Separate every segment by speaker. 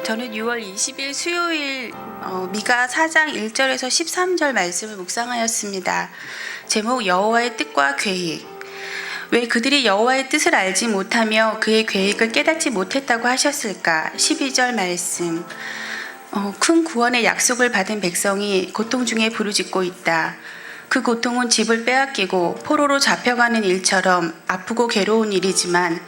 Speaker 1: 저는 6월 20일 수요일 미가 4장 1절에서 13절 말씀을 묵상하였습니다. 제목 여호와의 뜻과 계획. 왜 그들이 여호와의 뜻을 알지 못하며 그의 계획을 깨닫지 못했다고 하셨을까? 12절 말씀. 큰 구원의 약속을 받은 백성이 고통 중에 부르짖고 있다. 그 고통은 집을 빼앗기고 포로로 잡혀가는 일처럼 아프고 괴로운 일이지만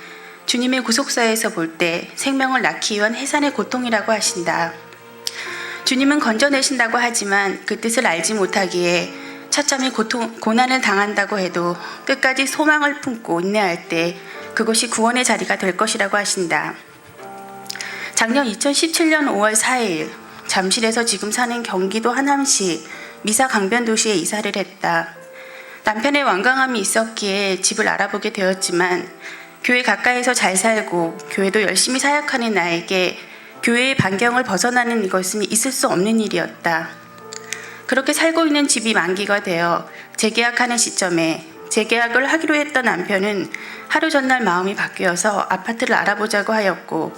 Speaker 1: 주님의 구속사에서 볼 때 생명을 낳기 위한 해산의 고통이라고 하신다. 주님은 건져내신다고 하지만 그 뜻을 알지 못하기에 처참히 고난을 당한다고 해도 끝까지 소망을 품고 인내할 때 그것이 구원의 자리가 될 것이라고 하신다. 작년 2017년 5월 4일 잠실에서 지금 사는 경기도 하남시 미사 강변도시에 이사를 했다. 남편의 완강함이 있었기에 집을 알아보게 되었지만 교회 가까이서 잘 살고 교회도 열심히 사역하는 나에게 교회의 반경을 벗어나는 것은 있을 수 없는 일이었다. 그렇게 살고 있는 집이 만기가 되어 재계약하는 시점에 재계약을 하기로 했던 남편은 하루 전날 마음이 바뀌어서 아파트를 알아보자고 하였고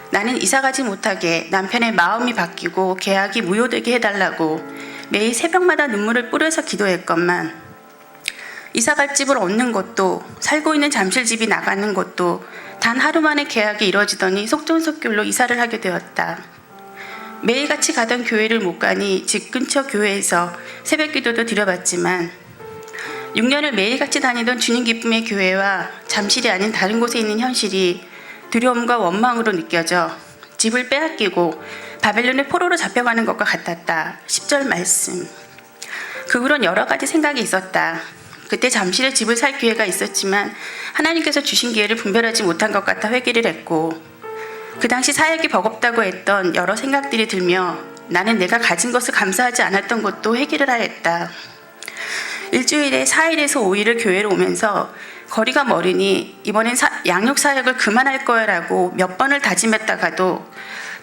Speaker 1: 나는 이사가지 못하게 남편의 마음이 바뀌고 계약이 무효되게 해달라고 매일 새벽마다 눈물을 뿌려서 기도했건만 이사갈 집을 얻는 것도 살고 있는 잠실집이 나가는 것도 단 하루 만에 계약이 이루어지더니 속전속결로 이사를 하게 되었다. 매일같이 가던 교회를 못 가니 집 근처 교회에서 새벽 기도도 드려봤지만 6년을 매일같이 다니던 주님 기쁨의 교회와 잠실이 아닌 다른 곳에 있는 현실이 두려움과 원망으로 느껴져 집을 빼앗기고 바벨론의 포로로 잡혀가는 것과 같았다. 10절 말씀. 그 후론 여러 가지 생각이 있었다. 그때 잠실에 집을 살 기회가 있었지만 하나님께서 주신 기회를 분별하지 못한 것 같아 회개를 했고 그 당시 사역이 버겁다고 했던 여러 생각들이 들며 나는 내가 가진 것을 감사하지 않았던 것도 회개를 하였다. 일주일에 4일에서 5일을 교회로 오면서 거리가 멀으니 이번엔 양육 사역을 그만할 거야라고 몇 번을 다짐했다가도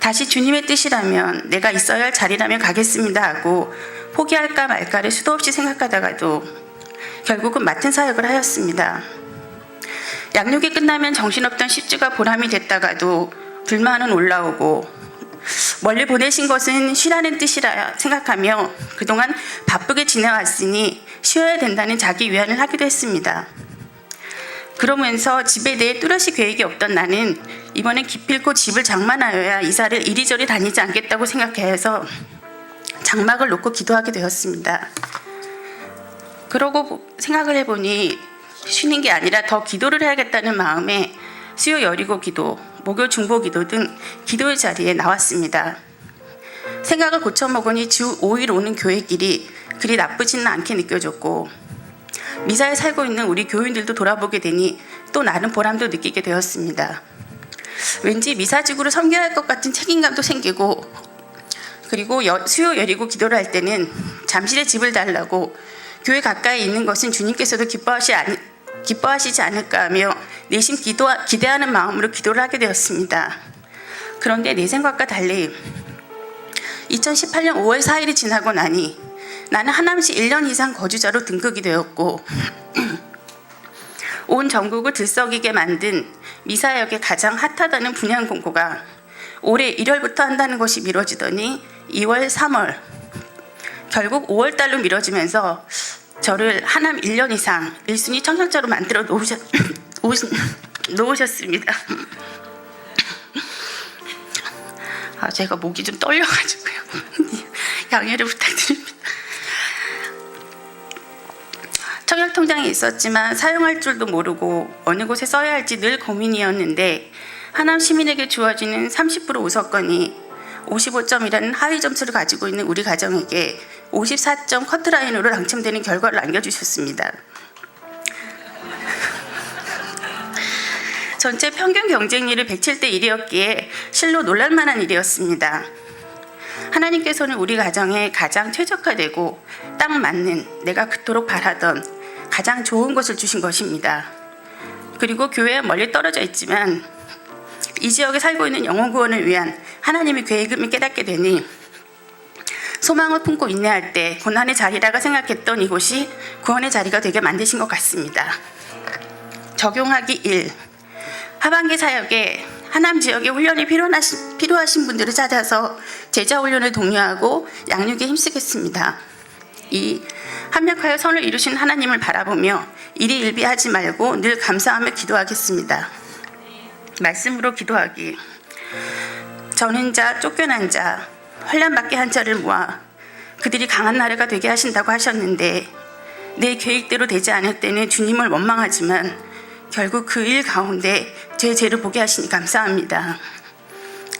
Speaker 1: 다시 주님의 뜻이라면 내가 있어야 할 자리라면 가겠습니다 하고 포기할까 말까를 수도 없이 생각하다가도 결국은 맡은 사역을 하였습니다. 양육이 끝나면 정신없던 10주가 보람이 됐다가도 불만은 올라오고 멀리 보내신 것은 쉬라는 뜻이라 생각하며 그동안 바쁘게 지내왔으니 쉬어야 된다는 자기 위안을 하기도 했습니다. 그러면서 집에 대해 뚜렷이 계획이 없던 나는 이번엔 기필코 집을 장만하여야 이사를 이리저리 다니지 않겠다고 생각해서 장막을 놓고 기도하게 되었습니다. 그러고 생각을 해보니 쉬는 게 아니라 더 기도를 해야겠다는 마음에 수요 여리고 기도, 목요 중보 기도 등 기도의 자리에 나왔습니다. 생각을 고쳐먹으니 주 5일 오는 교회길이 그리 나쁘지는 않게 느껴졌고 미사에 살고 있는 우리 교인들도 돌아보게 되니 또 나름 보람도 느끼게 되었습니다. 왠지 미사직으로 섬겨야 할 것 같은 책임감도 생기고 그리고 수요 여리고 기도를 할 때는 잠실에 집을 달라고 교회 가까이 있는 것은 주님께서도 기뻐하시지 않을까 하며 내심 기대하는 마음으로 기도를 하게 되었습니다. 그런데 내 생각과 달리 2018년 5월 4일이 지나고 나니 나는 하남시 1년 이상 거주자로 등극이 되었고 온 전국을 들썩이게 만든 미사역의 가장 핫하다는 분양 공고가 올해 1월부터 한다는 것이 미뤄지더니 2월, 3월 결국 5월달로 미뤄지면서 저를 하남 1년 이상 1순위 청약자로 만들어 놓으셨습니다. 제가 목이 좀 떨려가지고요. 양해를 부탁드립니다. 청약통장이 있었지만 사용할 줄도 모르고 어느 곳에 써야 할지 늘 고민이었는데 하남 시민에게 주어지는 30% 우선권이 55점이라는 하위 점수를 가지고 있는 우리 가정에게 54점 커트라인으로 당첨되는 결과를 안겨주셨습니다. 전체 평균 경쟁률이 107대 1이었기에 실로 놀랄만한 일이었습니다. 하나님께서는 우리 가정에 가장 최적화되고 딱 맞는 내가 그토록 바라던 가장 좋은 것을 주신 것입니다. 그리고 교회와 멀리 떨어져 있지만 이 지역에 살고 있는 영혼 구원을 위한 하나님의 계획을 깨닫게 되니 소망을 품고 인내할 때 고난의 자리라고 생각했던 이곳이 구원의 자리가 되게 만드신 것 같습니다. 적용하기 1. 하반기 사역에 하남 지역에 훈련이 필요하신 분들을 찾아서 제자 훈련을 독려하고 양육에 힘쓰겠습니다. 이 합력하여 선을 이루신 하나님을 바라보며 일희일비하지 말고 늘 감사하며 기도하겠습니다. 말씀으로 기도하기. 저는 자, 쫓겨난 자, 환난받게 한 자를 모아 그들이 강한 나라가 되게 하신다고 하셨는데 내 계획대로 되지 않을 때는 주님을 원망하지만 결국 그 일 가운데 제 죄를 보게 하시니 감사합니다.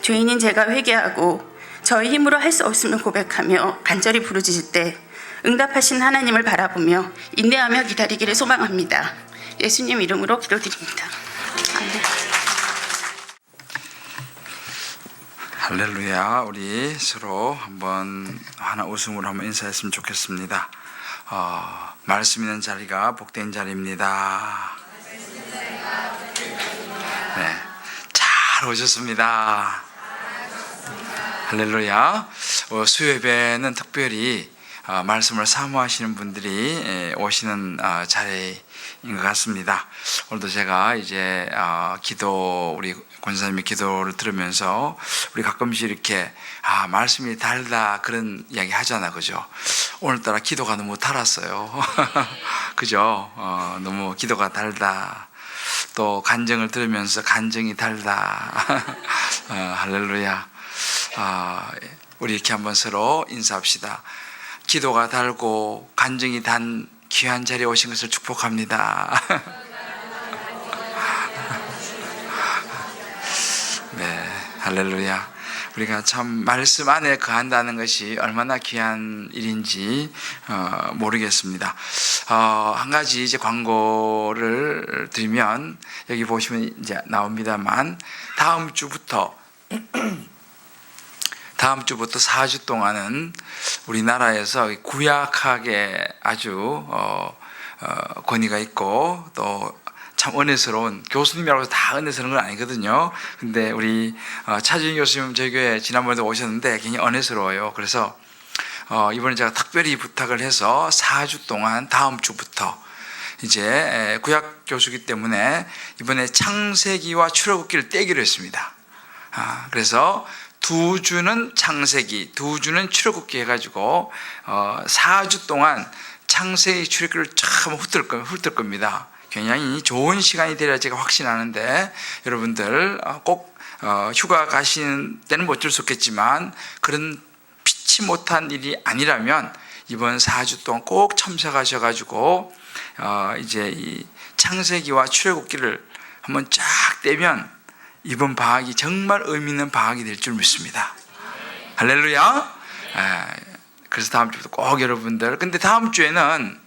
Speaker 1: 죄인인 제가 회개하고 저의 힘으로 할 수 없음을 고백하며 간절히 부르짖을 때 응답하신 하나님을 바라보며 인내하며 기다리기를 소망합니다. 예수님 이름으로 기도드립니다. 아멘.
Speaker 2: 할렐루야. 우리 서로 한번 하나 웃음으로 한번 인사했으면 좋겠습니다. 말씀 있는 자리가 복된 자리입니다. 네, 잘 오셨습니다. 할렐루야. 수요예배는 특별히 말씀을 사모하시는 분들이 오시는 자리인 것 같습니다. 오늘도 제가 이제 우리 권사님의 기도를 들으면서 우리 가끔씩 이렇게 말씀이 달다 그런 이야기 하잖아, 그죠? 오늘따라 기도가 너무 달았어요. 그죠? 너무 기도가 달다. 또 간증을 들으면서 간증이 달다. 할렐루야. 우리 이렇게 한번 서로 인사합시다. 기도가 달고 간증이 단 귀한 자리에 오신 것을 축복합니다. 네, 할렐루야. 우리가 참 말씀 안에 거한다는 것이 얼마나 귀한 일인지 모르겠습니다. 한 가지 이제 광고를 드리면 여기 보시면 이제 나옵니다만 다음 주부터 4주 동안은 우리나라에서 구약학에 아주 권위가 있고 또 참 은혜스러운, 교수님이라고 해서 다 은혜스러운 건 아니거든요. 근데 우리 차주인 교수님 저희 교회 지난번에도 오셨는데 굉장히 은혜스러워요. 그래서 이번에 제가 특별히 부탁을 해서 4주 동안 다음 주부터 이제 구약 교수기 때문에 이번에 창세기와 출애굽기를 떼기로 했습니다. 그래서 2주는 창세기, 2주는 출애굽기 해가지고 4주 동안 창세기 출애굽기를 참 훑을 겁니다. 굉장히 좋은 시간이 되리라 제가 확신하는데 여러분들 꼭 휴가 가시는 때는 뭐 어쩔 수 없겠지만 그런 피치 못한 일이 아니라면 이번 4주 동안 꼭 참석하셔가지고 이제 이 창세기와 출애굽기를 한번 쫙 떼면 이번 방학이 정말 의미 있는 방학이 될 줄 믿습니다. 할렐루야. 그래서 다음 주부터 꼭 여러분들, 근데 다음 주에는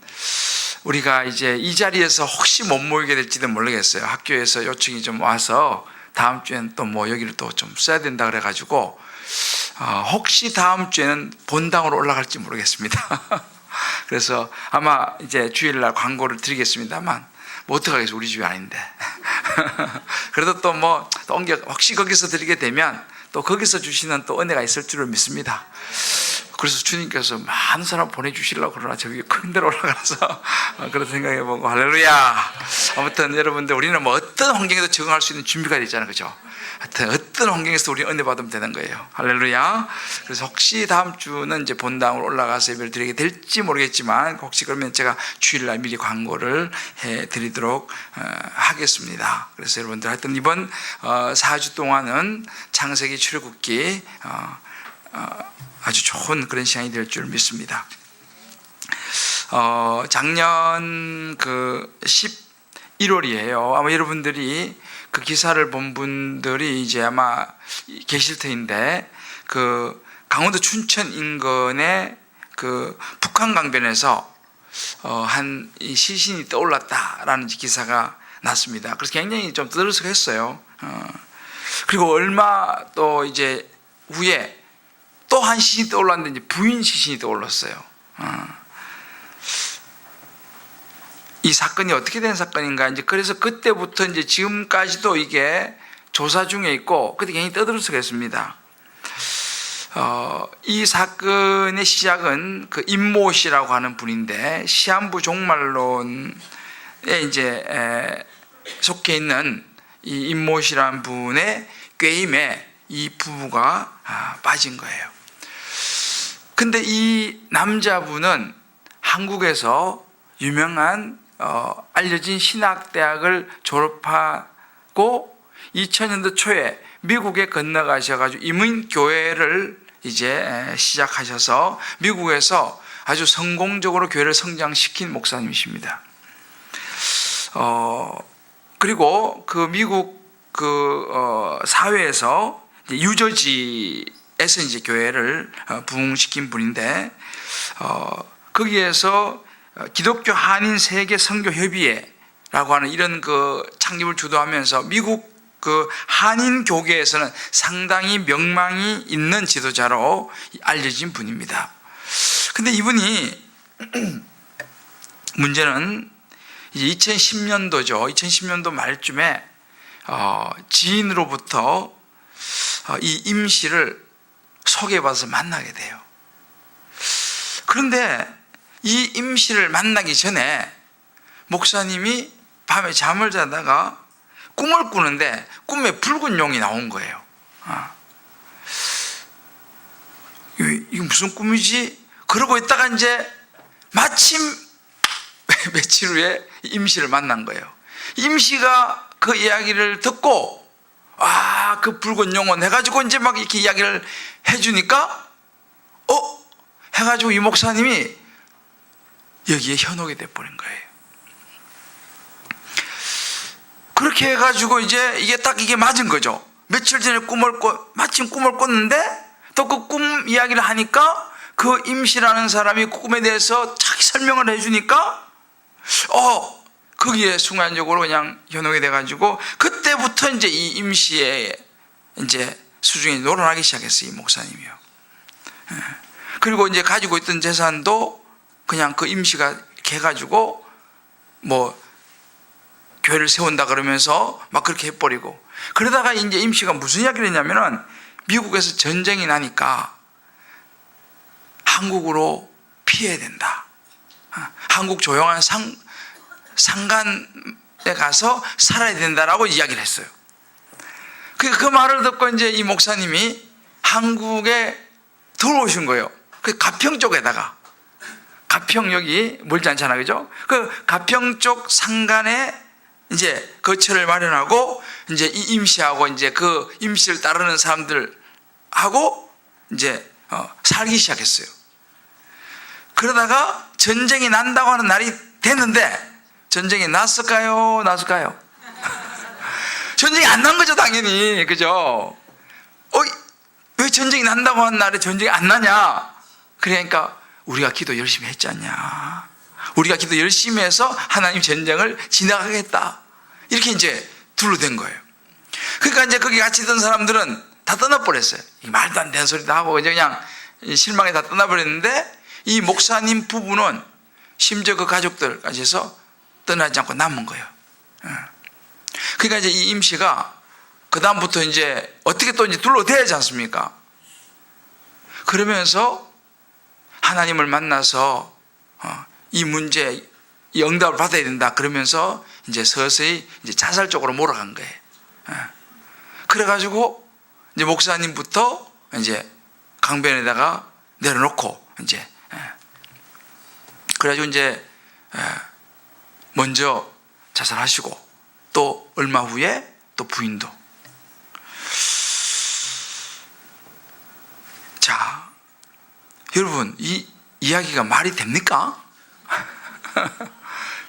Speaker 2: 우리가 이제 이 자리에서 혹시 못 모이게 될지도 모르겠어요. 학교에서 요청이 좀 와서 다음 주에는 또 뭐 여기를 또 좀 써야 된다 그래가지고 혹시 다음 주에는 본당으로 올라갈지 모르겠습니다. 그래서 아마 이제 주일날 광고를 드리겠습니다만 뭐 어떡하겠어, 우리 집이 아닌데. 그래도 또 뭐 또 옮겨 혹시 거기서 드리게 되면 또 거기서 주시는 또 은혜가 있을 줄을 믿습니다. 그래서 주님께서 많은 사람 보내주시려고 그러나 저기 큰 데로 올라가서 그런 생각해보고 할렐루야. 아무튼 여러분들 우리는 뭐 어떤 환경에도 적응할 수 있는 준비가 되어 있잖아요, 그죠? 하여튼 어떤 환경에서 우리 은혜 받으면 되는 거예요. 할렐루야. 그래서 혹시 다음 주는 이제 본당으로 올라가서 예배를 드리게 될지 모르겠지만 혹시 그러면 제가 주일날 미리 광고를 해드리도록 하겠습니다. 그래서 여러분들 하여튼 이번 4주 동안은 창세기 출애굽기 아주 좋은 그런 시간이 될 줄 믿습니다. 작년 11월이에요. 아마 여러분들이 그 기사를 본 분들이 이제 아마 계실 터인데 그 강원도 춘천 인근의 그 북한 강변에서 한 시신이 떠올랐다라는 기사가 났습니다. 그래서 굉장히 좀 떠들썩했어요. 그리고 얼마 또 이제 후에 또 한 시신이 떠올랐는데 이제 부인 시신이 떠올랐어요. 이 사건이 어떻게 된 사건인가, 이제 그래서 그때부터 이제 지금까지도 이게 조사 중에 있고, 그때 굉장히 떠들썩했습니다. 이 사건의 시작은 그 임모 씨라고 하는 분인데, 시한부 종말론에 이제 속해 있는 이 임못이라는 분의 꾀임에 이 부부가 빠진 거예요. 근데 이 남자분은 한국에서 유명한 알려진 신학대학을 졸업하고 2000년도 초에 미국에 건너가셔가지고 이민교회를 이제 시작하셔서 미국에서 아주 성공적으로 교회를 성장시킨 목사님이십니다. 그리고 그 미국 사회에서 유저지에서 이제 교회를 부흥시킨 분인데, 거기에서 기독교 한인 세계 선교 협의회라고 하는 이런 그 창립을 주도하면서 미국 그 한인 교계에서는 상당히 명망이 있는 지도자로 알려진 분입니다. 근데 이분이 문제는 이제 2010년도죠. 2010년도 말쯤에 지인으로부터 이 임 씨를 소개받아서 만나게 돼요. 그런데 이 임 씨를 만나기 전에 목사님이 밤에 잠을 자다가 꿈을 꾸는데 꿈에 붉은 용이 나온 거예요. 이게 무슨 꿈이지? 그러고 있다가 이제 마침 며칠 후에 임 씨를 만난 거예요. 임 씨가 그 이야기를 듣고 그 붉은 용은 해가지고 이제 막 이렇게 이야기를 해주니까 해가지고 이 목사님이 여기에 현혹이 돼버린 거예요. 그렇게 해가지고 이제 이게 맞은 거죠. 며칠 전에 마침 꿈을 꿨는데 또 그 꿈 이야기를 하니까 그 임씨라는 사람이 꿈에 대해서 자기 설명을 해주니까 거기에 순간적으로 그냥 현혹이 돼가지고 그때부터 이제 이 임씨의 이제 수중에 놀아나기 시작했어요. 이 목사님이요. 그리고 이제 가지고 있던 재산도 그냥 그 임씨가 이렇게 해가지고 뭐 교회를 세운다 그러면서 막 그렇게 해버리고, 그러다가 이제 임씨가 무슨 이야기를 했냐면은 미국에서 전쟁이 나니까 한국으로 피해야 된다. 한국 조용한 상간에 가서 살아야 된다라고 이야기를 했어요. 그 말을 듣고 이제 이 목사님이 한국에 들어오신 거예요. 그 가평 쪽에다가, 가평 여기 멀지 않잖아, 그죠? 그 가평 쪽 상간에 이제 거처를 마련하고 이제 이 임씨하고 이제 그 임씨를 따르는 사람들하고 이제 살기 시작했어요. 그러다가 전쟁이 난다고 하는 날이 됐는데, 전쟁이 났을까요? 전쟁이 안 난 거죠, 당연히. 그죠? 왜 전쟁이 난다고 하는 날에 전쟁이 안 나냐? 그러니까 우리가 기도 열심히 했지 않냐? 우리가 기도 열심히 해서 하나님 전쟁을 지나가겠다. 이렇게 이제 둘러댄 거예요. 그러니까 이제 거기 같이 있던 사람들은 다 떠나버렸어요. 말도 안 되는 소리도 하고 그냥 실망에 다 떠나버렸는데, 이 목사님 부부는 심지어 그 가족들까지 해서 떠나지 않고 남은 거예요. 그러니까 이제 이 임 씨가 그다음부터 이제 어떻게 또 이제 둘러대야지 않습니까? 그러면서 하나님을 만나서 이 문제 이 응답을 받아야 된다 그러면서 이제 서서히 이제 자살 쪽으로 몰아간 거예요. 그래가지고 이제 목사님부터 이제 강변에다가 내려놓고 이제 그래가지고 이제 먼저 자살하시고 또 얼마 후에 또 부인도. 자, 여러분 이 이야기가 말이 됩니까?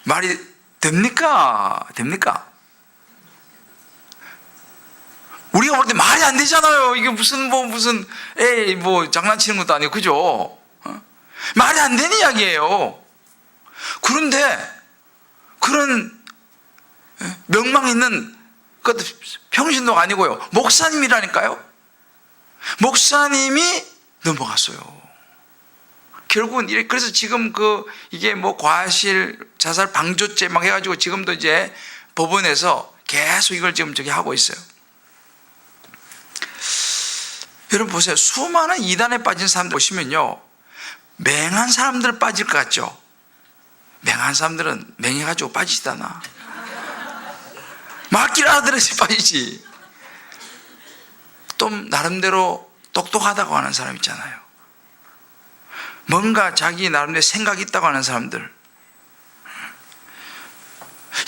Speaker 2: 말이 됩니까? 우리가 볼 때 말이 안 되잖아요. 이게 무슨 장난치는 것도 아니고, 그죠? 말이 안 되는 이야기예요. 그런데 그런 명망 있는 그것도 평신도가 아니고요, 목사님이라니까요. 목사님이 넘어갔어요. 결국은 그래서 지금 이게 과실 자살 방조죄 막 해가지고 지금도 이제 법원에서 계속 이걸 지금 하고 있어요. 여러분 보세요. 수많은 이단에 빠진 사람들 보시면요, 맹한 사람들 빠질 것 같죠? 맹한 사람들은 맹해가지고 빠지지도 않아. 맞길 알아들어야지 빠지지. 또 나름대로 똑똑하다고 하는 사람 있잖아요. 뭔가 자기 나름대로 생각이 있다고 하는 사람들,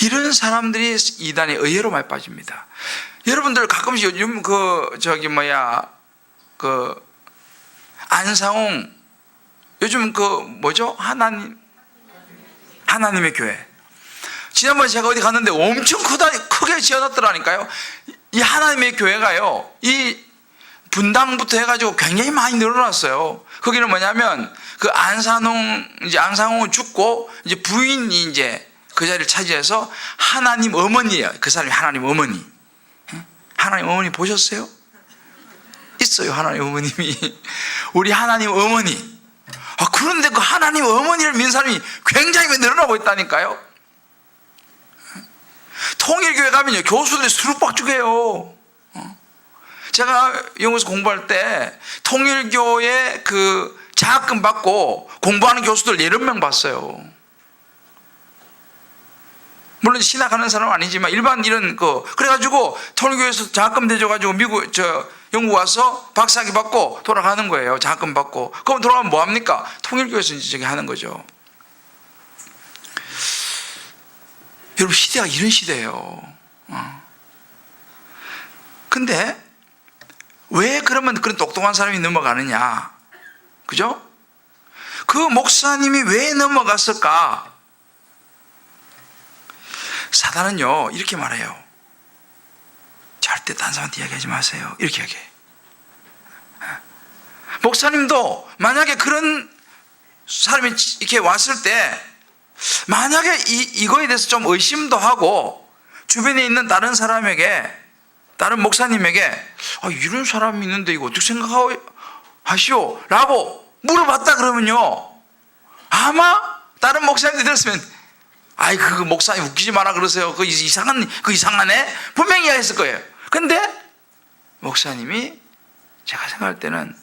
Speaker 2: 이런 사람들이 이단에 의외로 많이 빠집니다. 여러분들 가끔씩 요즘 안상홍, 요즘 하나님의 교회. 지난번에 제가 어디 갔는데 엄청 크게 지어놨더라니까요. 이 하나님의 교회가요, 이 분당부터 해가지고 굉장히 많이 늘어났어요. 거기는 뭐냐면, 그 안상홍은 죽고, 이제 부인이 이제 그 자리를 차지해서 하나님 어머니예요. 그 사람이 하나님 어머니. 하나님 어머니 보셨어요? 있어요, 하나님 어머님이. 우리 하나님 어머니. 그런데 그 하나님 어머니를 믿는 사람이 굉장히 늘어나고 있다니까요. 통일교회 가면요, 교수들이 수룩박죽해요. 제가 연구소 공부할 때 통일교회 그 장학금 받고 공부하는 교수들 여러 명 봤어요. 물론 신학하는 사람은 아니지만 일반 이런 그래가지고 통일교회에서 장학금 대줘가지고 영국 와서 박사학위 받고 돌아가는 거예요. 장학금 받고. 그럼 돌아가면 뭐 합니까? 통일교회에서 이제 저기 하는 거죠. 여러분, 시대가 이런 시대예요. 근데 왜 그러면 그런 똑똑한 사람이 넘어가느냐? 그죠? 그 목사님이 왜 넘어갔을까? 사단은요, 이렇게 말해요. 절대 딴 사람한테 이야기하지 마세요. 이렇게 얘기해. 목사님도 만약에 그런 사람이 이렇게 왔을 때, 만약에 이거에 대해서 좀 의심도 하고, 주변에 있는 다른 사람에게, 다른 목사님에게, 이런 사람이 있는데 이거 어떻게 생각하시오? 라고 물어봤다 그러면요, 아마 다른 목사님들이 들었으면, 그 목사님 웃기지 마라 그러세요. 이상하네? 분명히 이야기했을 거예요. 근데 목사님이 제가 생각할 때는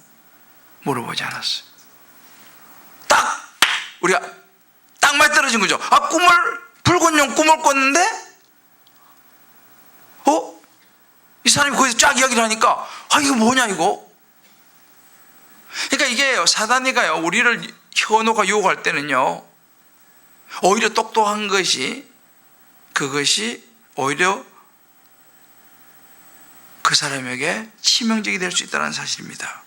Speaker 2: 물어보지 않았어요. 우리가 딱 맞떨어진 거죠. 붉은 용 꿈을 꿨는데, 이 사람이 거기서 쫙 이야기를 하니까, 이거 뭐냐, 이거? 그러니까 이게 사단이가요, 우리를 현혹과 유혹할 때는요, 오히려 똑똑한 그것이 오히려 그 사람에게 치명적이 될 수 있다는 사실입니다.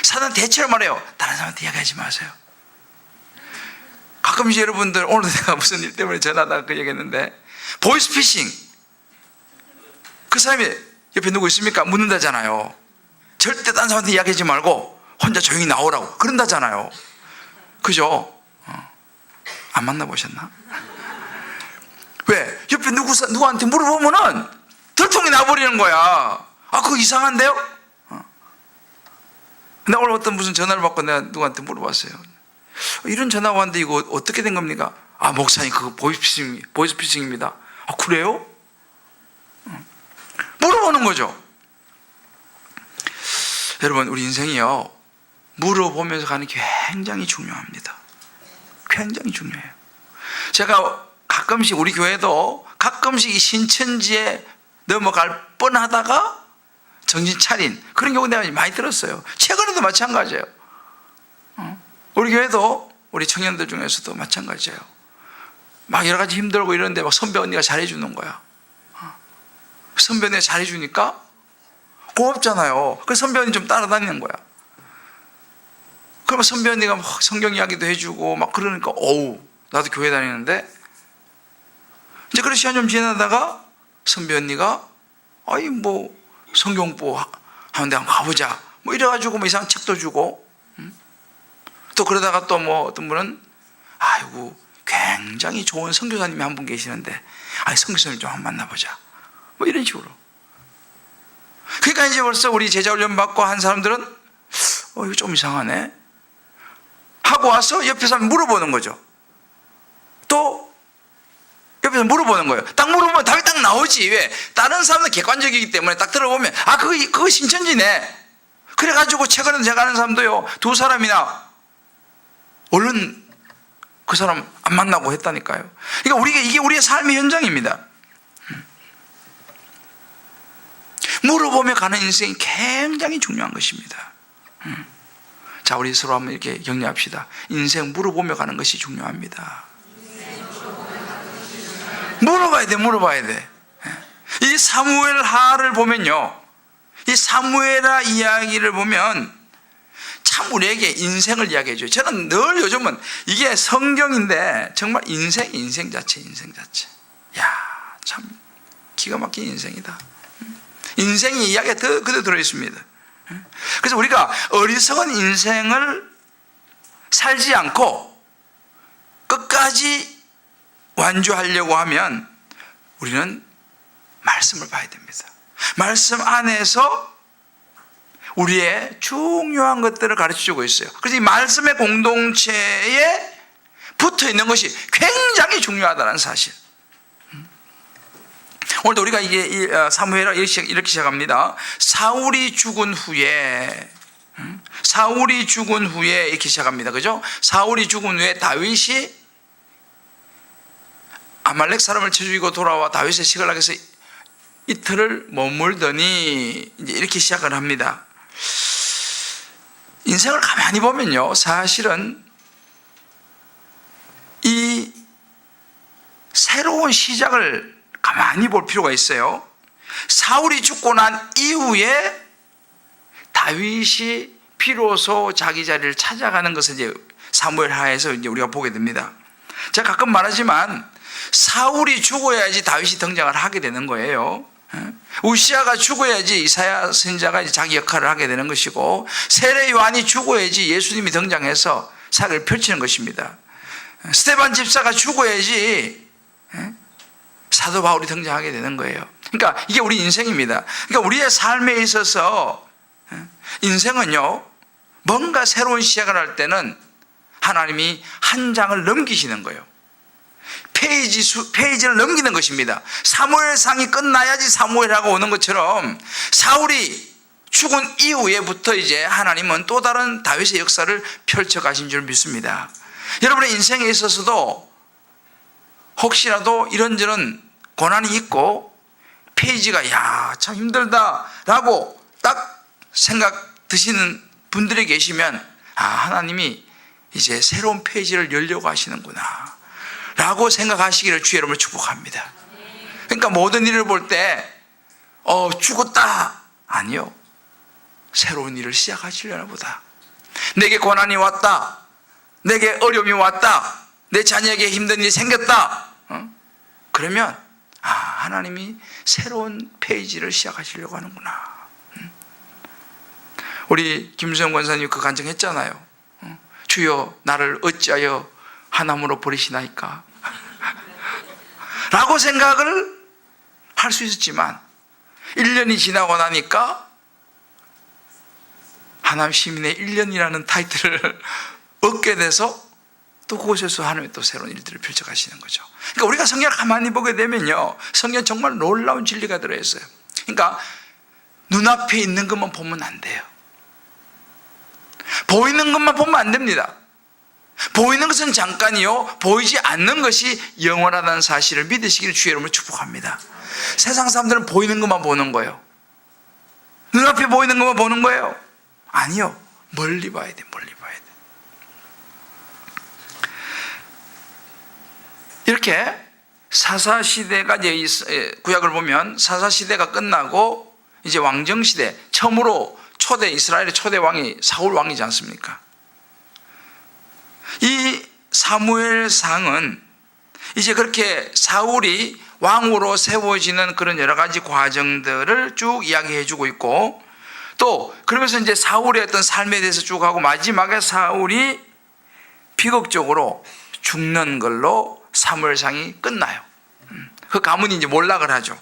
Speaker 2: 사단 대체로 말해요. 다른 사람한테 이야기하지 마세요. 가끔씩 여러분들, 오늘 내가 무슨 일 때문에 전화하다가 그 얘기했는데, 보이스피싱. 그 사람이 옆에 누구 있습니까? 묻는다잖아요. 절대 다른 사람한테 이야기하지 말고 혼자 조용히 나오라고 그런다잖아요. 그죠? 안 만나보셨나? 왜? 옆에 누구한테 물어보면은 들통이 나버리는 거야. 그거 이상한데요? 내가 오늘 어떤 무슨 전화를 받고 내가 누구한테 물어봤어요. 이런 전화가 왔는데 이거 어떻게 된 겁니까? 목사님, 그거 보이스피싱입니다. 그래요? 물어보는 거죠. 여러분, 우리 인생이요, 물어보면서 가는 게 굉장히 중요합니다. 굉장히 중요해요. 제가 가끔씩, 우리 교회도 가끔씩 이 신천지에 넘어갈 뻔하다가 정신 차린 그런 경우 내가 많이 들었어요. 최근에도 마찬가지예요. 우리 교회도 우리 청년들 중에서도 마찬가지예요. 막 여러 가지 힘들고 이러는데 막 선배 언니가 잘해주는 거야. 선배 언니가 잘해주니까 고맙잖아요. 그래서 선배 언니 좀 따라다니는 거야. 그러면 선배 언니가 막 성경 이야기도 해주고 막 그러니까, 나도 교회 다니는데, 이제 그런 시간 좀 지나다가 선배 언니가, 성경보 하는데 한번 가보자. 이래가지고 이상한 책도 주고, 또 그러다가 또 어떤 분은, 굉장히 좋은 선교사님이 한 분 계시는데, 선교사님 좀 한번 만나보자. 이런 식으로. 그러니까 이제 벌써 우리 제자 훈련 받고 한 사람들은, 이거 좀 이상하네 하고 와서 옆에 사람 물어보는 거죠. 또 옆에서 물어보는 거예요. 딱 물어보면 답이 딱 나오지. 왜? 다른 사람은 객관적이기 때문에 딱 들어보면, 그거 신천지네. 그래가지고 최근에 제가 아는 사람도요, 2사람이나 얼른 그 사람 안 만나고 했다니까요. 그러니까 이게 우리의 삶의 현장입니다. 물어보며 가는 인생이 굉장히 중요한 것입니다. 자, 우리 서로 한번 이렇게 격려합시다. 인생 물어보며 가는 것이 중요합니다. 물어봐야 돼, 물어봐야 돼. 이 사무엘하를 보면요, 이 사무엘하 이야기를 보면 참 우리에게 인생을 이야기해줘요. 저는 늘 요즘은 이게 성경인데 정말 인생 자체. 야, 참 기가 막힌 인생이다. 인생이 이야기가 그대로 들어있습니다. 그래서 우리가 어리석은 인생을 살지 않고 끝까지 완주하려고 하면 우리는 말씀을 봐야 됩니다. 말씀 안에서 우리의 중요한 것들을 가르쳐주고 있어요. 그래서 이 말씀의 공동체에 붙어 있는 것이 굉장히 중요하다는 사실. 오늘도 우리가 이게 사무엘하 이렇게 시작합니다. 사울이 죽은 후에 이렇게 시작합니다. 그죠? 사울이 죽은 후에 다윗이 아말렉 사람을 쳐 죽이고 돌아와 다윗의 시글락에서 이틀을 머물더니 이제 이렇게 시작을 합니다. 인생을 가만히 보면요, 사실은 이 새로운 시작을 가만히 볼 필요가 있어요. 사울이 죽고 난 이후에 다윗이 비로소 자기 자리를 찾아가는 것을 이제 사무엘하에서 이제 우리가 보게 됩니다. 제가 가끔 말하지만 사울이 죽어야지 다윗이 등장을 하게 되는 거예요. 우시아가 죽어야지 이사야 선지자가 이제 자기 역할을 하게 되는 것이고, 세례 요한이 죽어야지 예수님이 등장해서 사역을 펼치는 것입니다. 스데반 집사가 죽어야지 사도 바울이 등장하게 되는 거예요. 그러니까 이게 우리 인생입니다. 그러니까 우리의 삶에 있어서 인생은요, 뭔가 새로운 시작을 할 때는 하나님이 한 장을 넘기시는 거예요. 페이지를 넘기는 것입니다. 사무엘상이 끝나야지 사무엘하고 오는 것처럼 사울이 죽은 이후에부터 이제 하나님은 또 다른 다윗의 역사를 펼쳐 가신 줄 믿습니다. 여러분의 인생에 있어서도 혹시라도 이런저런 고난이 있고 페이지가 야, 참 힘들다라고 딱 생각 드시는 분들이 계시면, 아, 하나님이 이제 새로운 페이지를 열려고 하시는구나 라고 생각하시기를 주의 이름으로 축복합니다. 그러니까 모든 일을 볼 때 죽었다, 아니요, 새로운 일을 시작하시려나 보다. 내게 고난이 왔다, 내게 어려움이 왔다, 내 자녀에게 힘든 일이 생겼다, 그러면 하나님이 새로운 페이지를 시작하시려고 하는구나. 우리 김수영 권사님 그 간증했잖아요. 주여 나를 어찌하여 하나님으로 버리시나이까 라고 생각을 할 수 있었지만 1년이 지나고 나니까 하나님 시민의 1년이라는 타이틀을 얻게 돼서 또 그곳에서 하나님이 또 새로운 일들을 펼쳐가시는 거죠. 그러니까 우리가 성경을 가만히 보게 되면요, 성경에 정말 놀라운 진리가 들어있어요. 그러니까 눈앞에 있는 것만 보면 안 돼요. 보이는 것만 보면 안 됩니다. 보이는 것은 잠깐이요, 보이지 않는 것이 영원하다는 사실을 믿으시기를 주의 이름으로 축복합니다. 세상 사람들은 보이는 것만 보는 거예요. 눈앞에 보이는 것만 보는 거예요. 아니요, 멀리 봐야 돼, 멀리 봐야 돼. 이렇게 사사시대가 이제 구약을 보면 사사시대가 끝나고 이제 왕정시대, 처음으로 이스라엘의 초대 왕이 사울 왕이지 않습니까? 이 사무엘상은 이제 그렇게 사울이 왕으로 세워지는 그런 여러 가지 과정들을 쭉 이야기해 주고 있고, 또 그러면서 이제 사울의 어떤 삶에 대해서 쭉 하고, 마지막에 사울이 비극적으로 죽는 걸로 사무엘상이 끝나요. 그 가문이 이제 몰락을 하죠.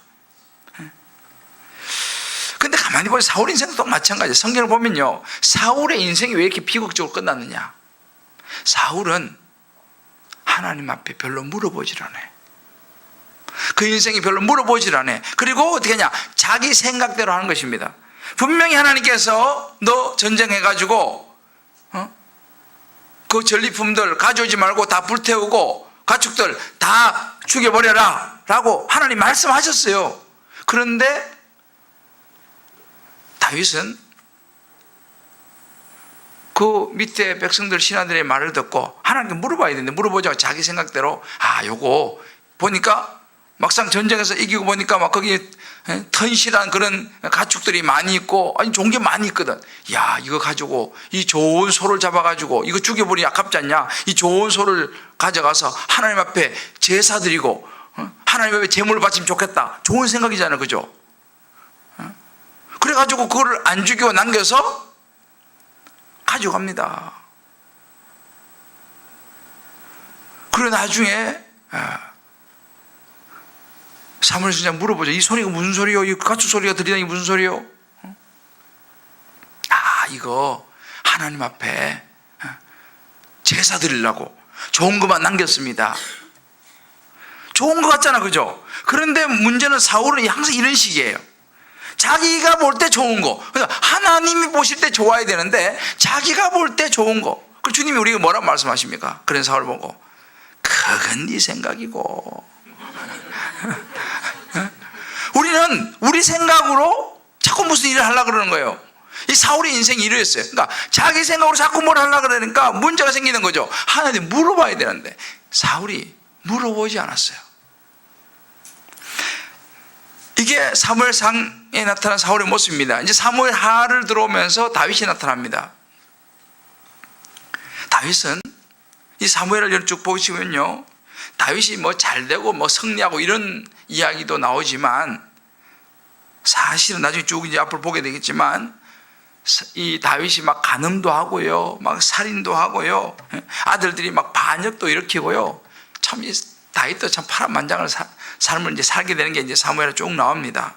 Speaker 2: 근데 가만히 보면 사울 인생도 또 마찬가지예요. 성경을 보면요, 사울의 인생이 왜 이렇게 비극적으로 끝났느냐? 사울은 하나님 앞에 별로 물어보질 않아요. 그 인생이 별로 물어보질 않아요. 그리고 어떻게 하냐? 자기 생각대로 하는 것입니다. 분명히 하나님께서 너 전쟁해가지고 그 전리품들 가져오지 말고 다 불태우고 가축들 다 죽여버려라 라고 하나님 말씀하셨어요. 그런데 다윗은 그 밑에 백성들 신하들의 말을 듣고 하나님께 물어봐야 되는데 물어보자고 자기 생각대로 요거 보니까 막상 전쟁에서 이기고 보니까 막 거기 턴실한 그런 가축들이 많이 있고 좋은 게 많이 있거든. 야, 이거 가지고 이 좋은 소를 잡아가지고 이거 죽여버리기 아깝지 않냐? 이 좋은 소를 가져가서 하나님 앞에 제사 드리고 하나님 앞에 제물을 바치면 좋겠다. 좋은 생각이잖아요, 그죠? 그래가지고 그거를 안 죽이고 남겨서 가져갑니다. 그리고 나중에 사무엘 선지자 물어보죠. 이 소리가 무슨 소리요? 이 가축 소리가 들리다니 무슨 소리요? 이거 하나님 앞에 제사 드리려고 좋은 것만 남겼습니다. 좋은 것 같잖아, 그죠? 그런데 문제는 사울은 항상 이런 식이에요. 자기가 볼 때 좋은 거, 그러니까 하나님이 보실 때 좋아야 되는데 자기가 볼 때 좋은 거. 그 주님이 우리가 뭐라고 말씀하십니까? 그런 사울을 보고 그건 네 생각이고 우리는 우리 생각으로 자꾸 무슨 일을 하려고 그러는 거예요. 이 사울의 인생이 이러했어요. 그러니까 자기 생각으로 자꾸 뭘 하려고 그러니까 문제가 생기는 거죠. 하나님 물어봐야 되는데 사울이 물어보지 않았어요. 이게 사무엘상에 나타난 사울의 모습입니다. 이제 사무엘 하를 들어오면서 다윗이 나타납니다. 다윗은 이 사무엘을 쭉 보시면요, 다윗이 뭐 잘되고 뭐 승리하고 이런 이야기도 나오지만 사실은 나중에 쭉 이제 앞으로 보게 되겠지만 이 다윗이 막 간음도 하고요, 막 살인도 하고요, 아들들이 막 반역도 일으키고요. 참 이 다윗도 참 파란만장한 삶을 이제 살게 되는 게 이제 사무엘에 쭉 나옵니다.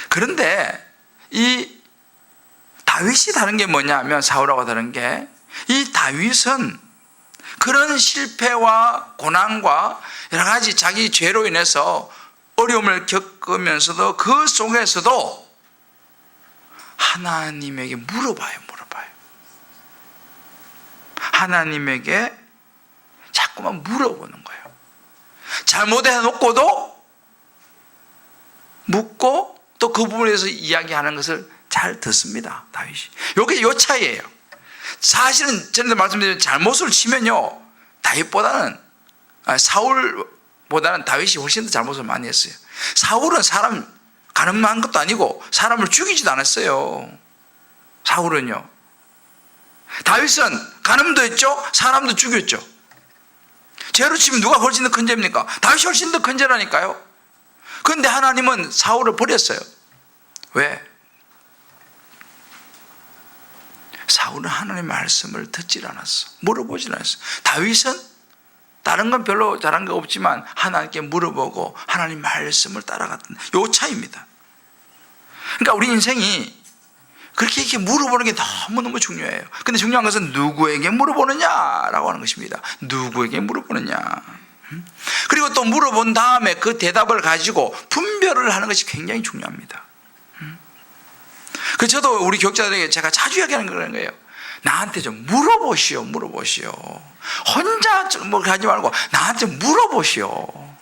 Speaker 2: 그런데 이 다윗이 다른 게 뭐냐면 사울하고 다른 게 이 다윗은 그런 실패와 고난과 여러 가지 자기 죄로 인해서 어려움을 겪으면서도 그 속에서도 하나님에게 물어봐요. 하나님에게 자꾸만 물어보는 거예요. 잘못해놓고도 묻고 또 그 부분에 대해서 이야기하는 것을 잘 듣습니다, 다윗이. 이게 요 차이예요. 사실은 전에도 말씀드린 잘못을 치면요, 다윗보다는 사울보다는 다윗이 훨씬 더 잘못을 많이 했어요. 사울은 사람 가늠한 것도 아니고 사람을 죽이지도 않았어요. 사울은요. 다윗은 가늠도 했죠, 사람도 죽였죠. 죄로 치면 누가 훨씬 더 큰 죄입니까? 다윗이 훨씬 더 큰 죄라니까요. 그런데 하나님은 사울을 버렸어요. 왜? 사울은 하나님의 말씀을 듣질 않았어. 물어보질 않았어. 다윗은 다른 건 별로 잘한 게 없지만 하나님께 물어보고 하나님 말씀을 따라갔던 요 차이입니다. 그러니까 우리 인생이 그렇게 이렇게 물어보는 게 너무너무 중요해요. 근데 중요한 것은 누구에게 물어보느냐라고 하는 것입니다. 누구에게 물어보느냐. 그리고 또 물어본 다음에 그 대답을 가지고 분별을 하는 것이 굉장히 중요합니다. 그래서 저도 우리 교육자들에게 제가 자주 이야기하는 그런 거예요. 나한테 좀 물어보시오. 혼자 뭐 하지 말고 나한테 물어보시오.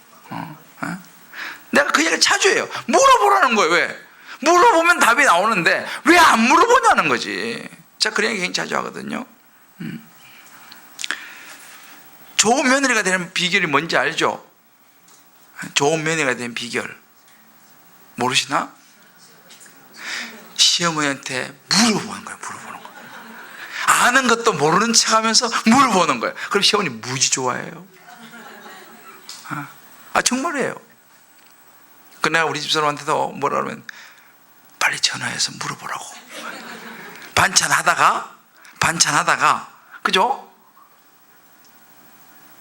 Speaker 2: 내가 그 얘기를 자주 해요. 물어보라는 거예요. 왜? 물어보면 답이 나오는데 왜 안 물어보냐는 거지. 제가 그런 얘기 굉장히 자주 하거든요. 좋은 며느리가 되는 비결이 뭔지 알죠? 좋은 며느리가 되는 비결 모르시나? 시어머니한테 물어보는 거예요. 아는 것도 모르는 척하면서 물어보는 거예요. 그럼 시어머니 무지 좋아해요. 정말이에요. 그 내가 우리 집사람한테도 뭐라 그러면 빨리 전화해서 물어보라고. 반찬하다가 그죠?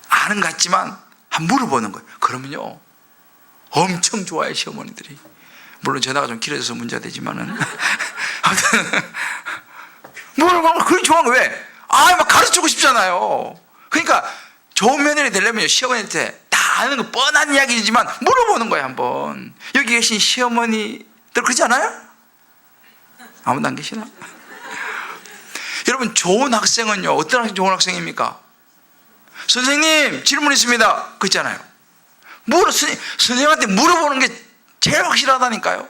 Speaker 2: 아는 것 같지만 한번 물어보는 거예요. 그러면요 엄청 좋아해요, 시어머니들이. 물론 전화가 좀 길어져서 문제가 되지만은 아무튼 물어보면 그렇게 좋아하는 거예요. 왜? 막 가르치고 싶잖아요. 그러니까 좋은 며느리 되려면 시어머니한테 다 아는 거 뻔한 이야기지만 물어보는 거예요. 한번. 여기 계신 시어머니들 그러지 않아요? 아무도 안 계시나? 여러분, 좋은 학생은요 어떤 학생이 좋은 학생입니까? 선생님 질문 있습니다 그렇잖아요. 선생님한테 물어보는 게 제일 확실하다니까요.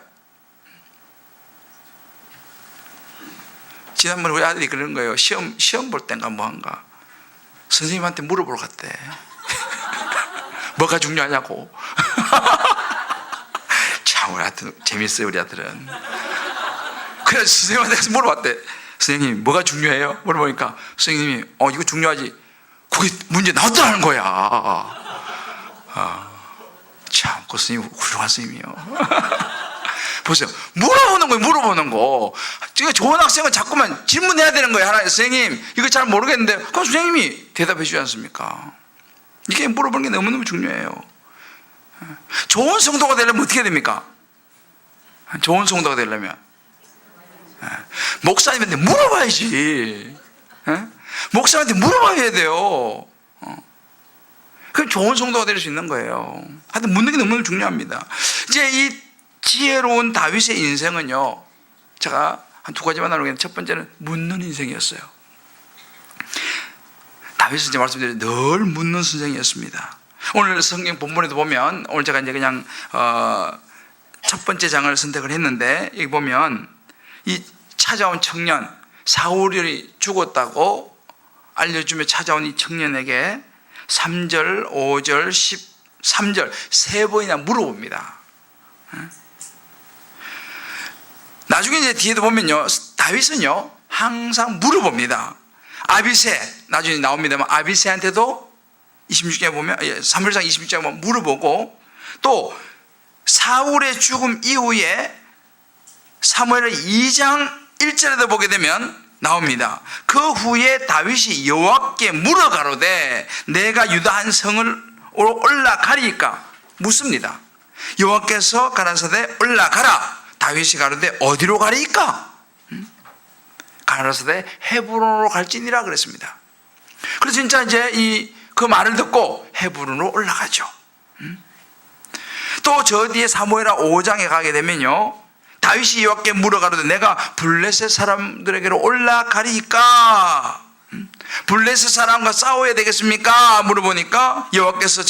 Speaker 2: 지난번에 우리 아들이 그런 거예요. 시험 볼 땐가 뭐한가 선생님한테 물어보러 갔대. 뭐가 중요하냐고. 참 우리 아들 재밌어요. 우리 아들은. 그래서 선생님한테 가서 물어봤대. 선생님 뭐가 중요해요? 물어보니까 선생님이 이거 중요하지. 그게 문제 나왔다는 거야. 참 그 선생님 훌륭한 선생님이요. 보세요. 물어보는 거예요. 물어보는 거. 지금 좋은 학생은 자꾸만 질문해야 되는 거예요. 하나 선생님 이거 잘 모르겠는데 그럼 선생님이 대답해 주지 않습니까? 이게 물어보는 게 너무너무 중요해요. 좋은 성도가 되려면 어떻게 됩니까? 좋은 성도가 되려면 목사님한테 물어봐야지. 목사님한테 물어봐야 돼요. 그럼 좋은 성도가 될 수 있는 거예요. 하여튼 묻는 게 너무너무 중요합니다. 이제 이 지혜로운 다윗의 인생은요, 제가 한 두 가지만 나누겠는데, 첫 번째는 묻는 인생이었어요. 다윗은 이제 말씀드린 늘 묻는 선생이었습니다. 오늘 성경 본문에도 보면, 오늘 제가 이제 그냥 첫 번째 장을 선택을 했는데, 여기 보면 이 찾아온 청년, 사울이 죽었다고 알려주며 찾아온 이 청년에게 3절, 5절, 13절 세 번이나 물어봅니다. 나중에 이제 뒤에도 보면요, 다윗은요 항상 물어봅니다. 아비새 나중에 나옵니다만 아비새한테도 26장에 보면 3절상 26장에 보면 물어보고, 또 사울의 죽음 이후에 사무엘 2장 1절에도 보게 되면 나옵니다. 그 후에 다윗이 여호와께 물어가로되 내가 유다 한 성을 올라가리까 묻습니다. 여호와께서 가라사대 올라가라. 다윗이 가로되 어디로 가리까? 가라사대 헤브론으로 갈지니라 그랬습니다. 그래서 진짜 이제 그 말을 듣고 헤브론으로 올라가죠. 또 저 뒤에 사무엘하 5장에 가게 되면요, 다윗이 여호와께 물어가로되 내가 블레셋 사람들에게로 올라가리까? 블레셋 사람과 싸워야 되겠습니까? 물어보니까 여호와께서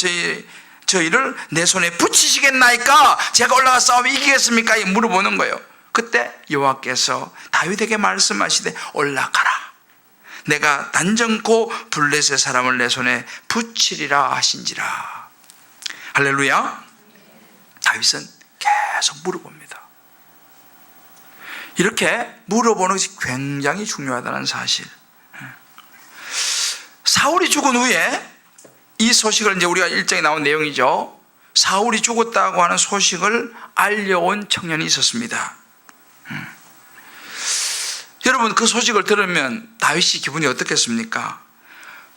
Speaker 2: 저희를 내 손에 붙이시겠나이까? 제가 올라가 싸우면 이기겠습니까? 물어보는 거예요. 그때 여호와께서 다윗에게 말씀하시되 올라가라. 내가 단정코 블레셋 사람을 내 손에 붙이리라 하신지라. 할렐루야. 다윗은 계속 물어봅니다. 이렇게 물어보는 것이 굉장히 중요하다는 사실. 사울이 죽은 후에 이 소식을, 이제 우리가 1장에 나온 내용이죠, 사울이 죽었다고 하는 소식을 알려온 청년이 있었습니다. 여러분, 그 소식을 들으면 다윗이 기분이 어떻겠습니까?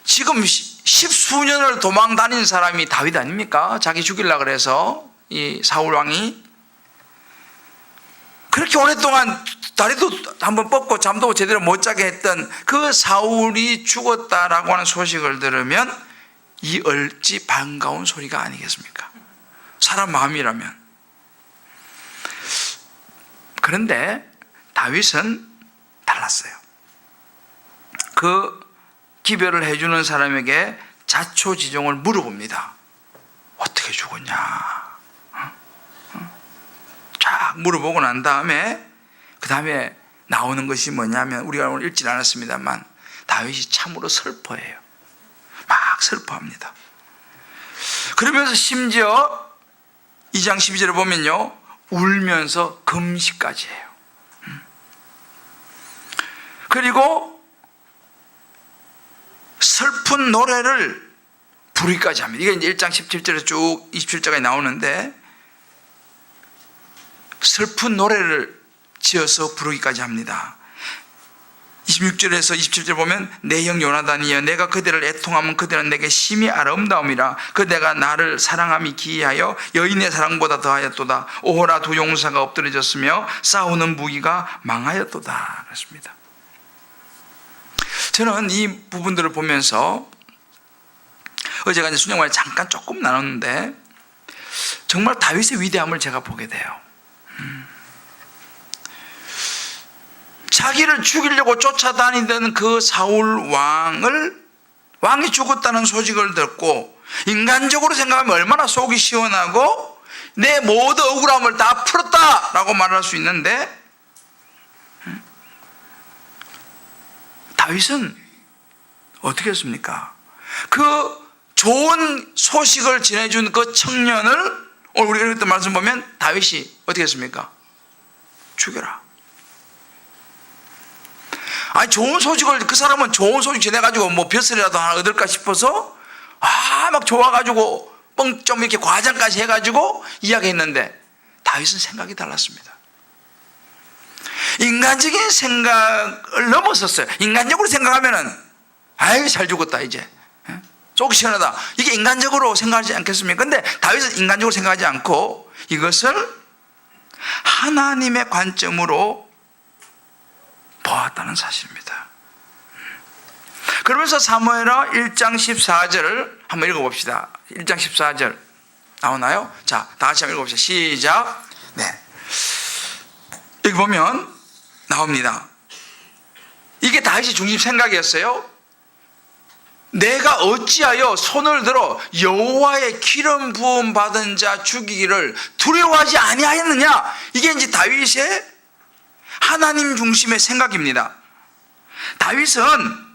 Speaker 2: 지금 십수년을 도망 다닌 사람이 다윗 아닙니까? 자기 죽이려고 그래서 이 사울 왕이 그렇게 오랫동안 다리도 한번 뻗고 잠도 제대로 못 자게 했던 그 사울이 죽었다라고 하는 소식을 들으면 이 얼지 반가운 소리가 아니겠습니까? 사람 마음이라면. 그런데 다윗은 달랐어요. 그 기별을 해주는 사람에게 자초지종을 물어봅니다. 어떻게 죽었냐? 쫙 물어보고 난 다음에 그 다음에 나오는 것이 뭐냐면, 우리가 오늘 읽진 않았습니다만 다윗이 참으로 슬퍼해요. 막 슬퍼합니다. 그러면서 심지어 2장 12절을 보면요, 울면서 금식까지 해요. 그리고 슬픈 노래를 부르기까지 합니다. 이게 이제 1장 17절에 쭉 27절까지 나오는데, 슬픈 노래를 지어서 부르기까지 합니다. 26절에서 27절 보면 내 형 요나단이여, 내가 그들을 애통하면 그들은 내게 심히 아름다움이라. 그대가 나를 사랑함이 기이하여 여인의 사랑보다 더하였도다. 오호라, 두 용사가 엎드려졌으며 싸우는 무기가 망하였도다. 그렇습니다. 저는 이 부분들을 보면서 어제가 이제 수녀관에 잠깐 조금 나눴는데, 정말 다윗의 위대함을 제가 보게 돼요. 자기를 죽이려고 쫓아다니던 그 사울 왕이 죽었다는 소식을 듣고 인간적으로 생각하면 얼마나 속이 시원하고 내 모든 억울함을 다 풀었다라고 말할 수 있는데, 다윗은 어떻게 했습니까? 그 좋은 소식을 전해준 그 청년을 오늘 우리가 읽었던 말씀 보면 다윗이 어떻게 했습니까? 죽여라. 아니 좋은 소식을, 그 사람은 좋은 소식 전해가지고 뭐 벼슬이라도 하나 얻을까 싶어서 막 좋아가지고 뻥 좀 이렇게 과장까지 해가지고 이야기했는데 다윗은 생각이 달랐습니다. 인간적인 생각을 넘어섰어요. 인간적으로 생각하면은 아유 잘 죽었다 이제 속 시원하다, 이게 인간적으로 생각하지 않겠습니까? 근데 다윗은 인간적으로 생각하지 않고 이것을 하나님의 관점으로 보았다는 사실입니다. 그러면서 사무엘하 1장 14절을 한번 읽어봅시다. 1장 14절 나오나요? 자, 다 같이 한번 읽어봅시다. 시작. 네. 여기 보면 나옵니다. 이게 다윗의 중심 생각이었어요. 내가 어찌하여 손을 들어 여호와의 기름 부음 받은 자 죽이기를 두려워하지 아니하였느냐? 이게 이제 다윗의 하나님 중심의 생각입니다. 다윗은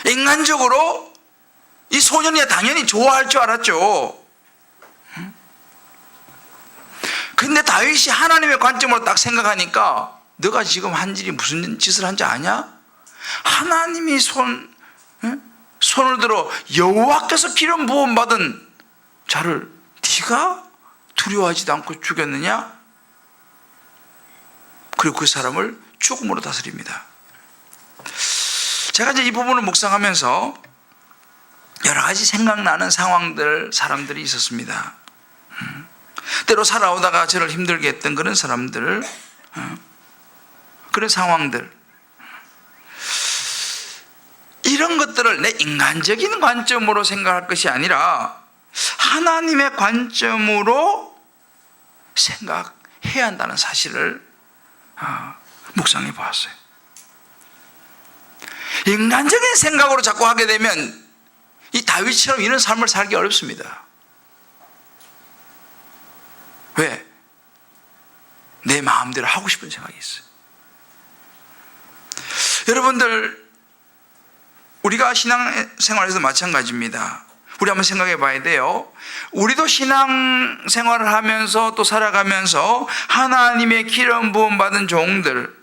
Speaker 2: 인간적으로 이 소년이 당연히 좋아할 줄 알았죠. 근데 다윗이 하나님의 관점으로 딱 생각하니까 너가 지금 한 일이 무슨 짓을 한지 아냐? 하나님이 손을 들어 여호와께서 기름 부음 받은 자를 네가 두려워하지도 않고 죽였느냐? 그리고 그 사람을 죽음으로 다스립니다. 제가 이제 이 부분을 묵상하면서 여러 가지 생각나는 상황들, 사람들이 있었습니다. 때로 살아오다가 저를 힘들게 했던 그런 사람들, 그런 상황들, 이런 것들을 내 인간적인 관점으로 생각할 것이 아니라 하나님의 관점으로 생각해야 한다는 사실을 묵상해 보았어요. 인간적인 생각으로 자꾸 하게 되면 이 다윗처럼 이런 삶을 살기 어렵습니다. 왜? 내 마음대로 하고 싶은 생각이 있어요. 여러분들, 우리가 신앙생활에서 마찬가지입니다. 우리 한번 생각해 봐야 돼요. 우리도 신앙생활을 하면서 또 살아가면서 하나님의 기름 부음 받은 종들,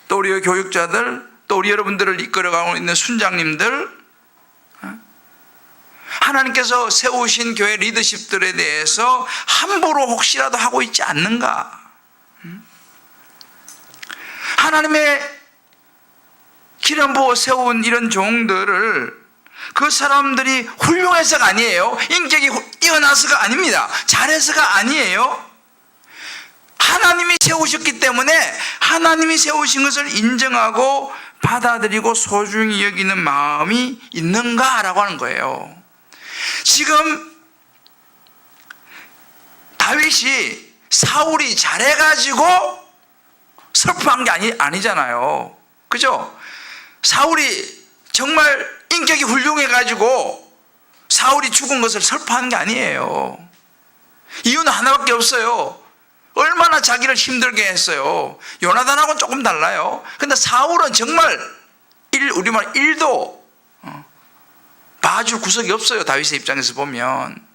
Speaker 2: 또 우리 교육자들, 또 우리 여러분들을 이끌어가고 있는 순장님들, 하나님께서 세우신 교회 리더십들에 대해서 함부로 혹시라도 하고 있지 않는가? 하나님의 기름 부어 세운 이런 종들을 그 사람들이 훌륭해서가 아니에요. 인격이 뛰어나서가 아닙니다. 잘해서가 아니에요. 하나님이 세우셨기 때문에 하나님이 세우신 것을 인정하고 받아들이고 소중히 여기는 마음이 있는가라고 하는 거예요. 지금 다윗이 사울이 잘해가지고 슬퍼한 게 아니잖아요. 그죠? 사울이 정말 인격이 훌륭해가지고 사울이 죽은 것을 슬퍼하는 게 아니에요. 이유는 하나밖에 없어요. 얼마나 자기를 힘들게 했어요. 요나단하고는 조금 달라요. 근데 사울은 정말 우리말 1도 봐줄 구석이 없어요. 다윗의 입장에서 보면.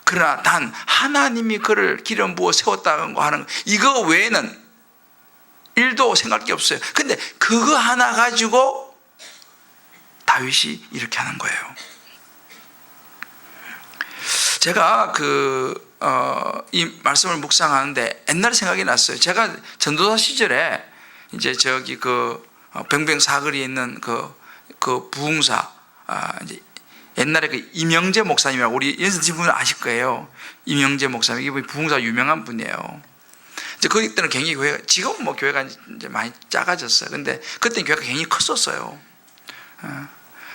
Speaker 2: 그러나 단 하나님이 그를 기름 부어 세웠다고 하는 이거 외에는 1도 생각할 게 없어요. 근데 그거 하나 가지고 다윗이 이렇게 하는 거예요. 제가 이 말씀을 묵상하는데 옛날 생각이 났어요. 제가 전도사 시절에 이제 저기 병병 사거리에 있는 그 부흥사, 이제 옛날에 그 이명재 목사님이라고 우리 연세진 분은 아실 거예요. 이명재 목사님, 이분이 부흥사 유명한 분이에요. 이제 거기 때는 굉장히 교회가, 지금은 뭐 교회가 이제 많이 작아졌어요. 근데 그때는 교회가 굉장히 컸었어요.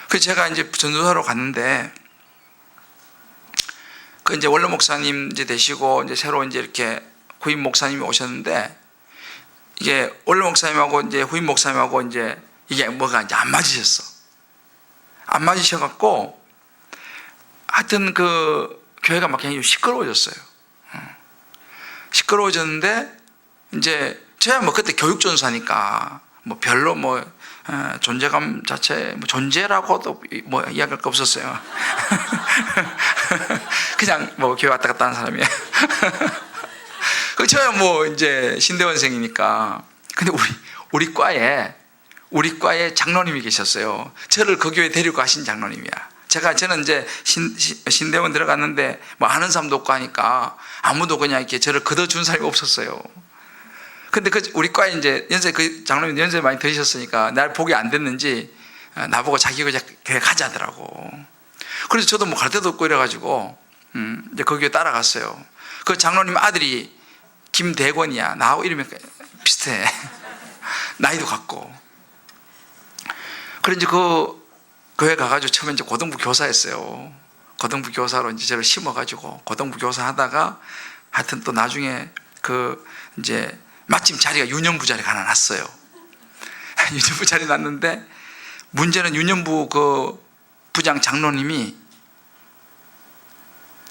Speaker 2: 그래서 제가 이제 전도사로 갔는데, 그 이제 원로 목사님 이제 되시고, 이제 새로 이제 이렇게 후임 목사님이 오셨는데, 이게 원로 목사님하고 이제 후임 목사님하고 이제 이게 뭐가 이제 안 맞으셨어. 안 맞으셔갖고, 하여튼 그 교회가 막 굉장히 시끄러워졌어요. 시끄러워졌는데, 이제 저야 뭐 그때 교육전사니까 뭐 별로 뭐 존재감 자체 뭐 존재라고도 뭐 이야기할 거 없었어요. 그냥 뭐 교회 왔다 갔다 하는 사람이에요. 그 저야 뭐 이제 신대원생이니까. 근데 우리 과에 장로님이 계셨어요. 저를 그 교회 데리고 가신 장로님이야. 저는 이제 신대원 들어갔는데 뭐 아는 사람도 없고 하니까 아무도 그냥 이렇게 저를 걷어준 사람이 없었어요. 근데 우리 과에 이제 그 장로님 연세 많이 드셨으니까 날 보기 안 됐는지 나보고 자기 교회 가자더라고. 그래서 저도 뭐 갈 데도 없고 이래가지고 이제 그 교회 따라갔어요. 그 장로님 아들이 김대권이야. 나하고 이름이 비슷해. 나이도 같고. 그래 이제 그 교회 가가지고 처음에 이제 고등부 교사였어요. 고등부 교사로 이제 저를 심어가지고 고등부 교사 하다가 하여튼 또 나중에 이제 마침 자리가 유년부 자리가 하나 났어요. 유년부 자리 났는데 문제는 유년부 그 부장 장로님이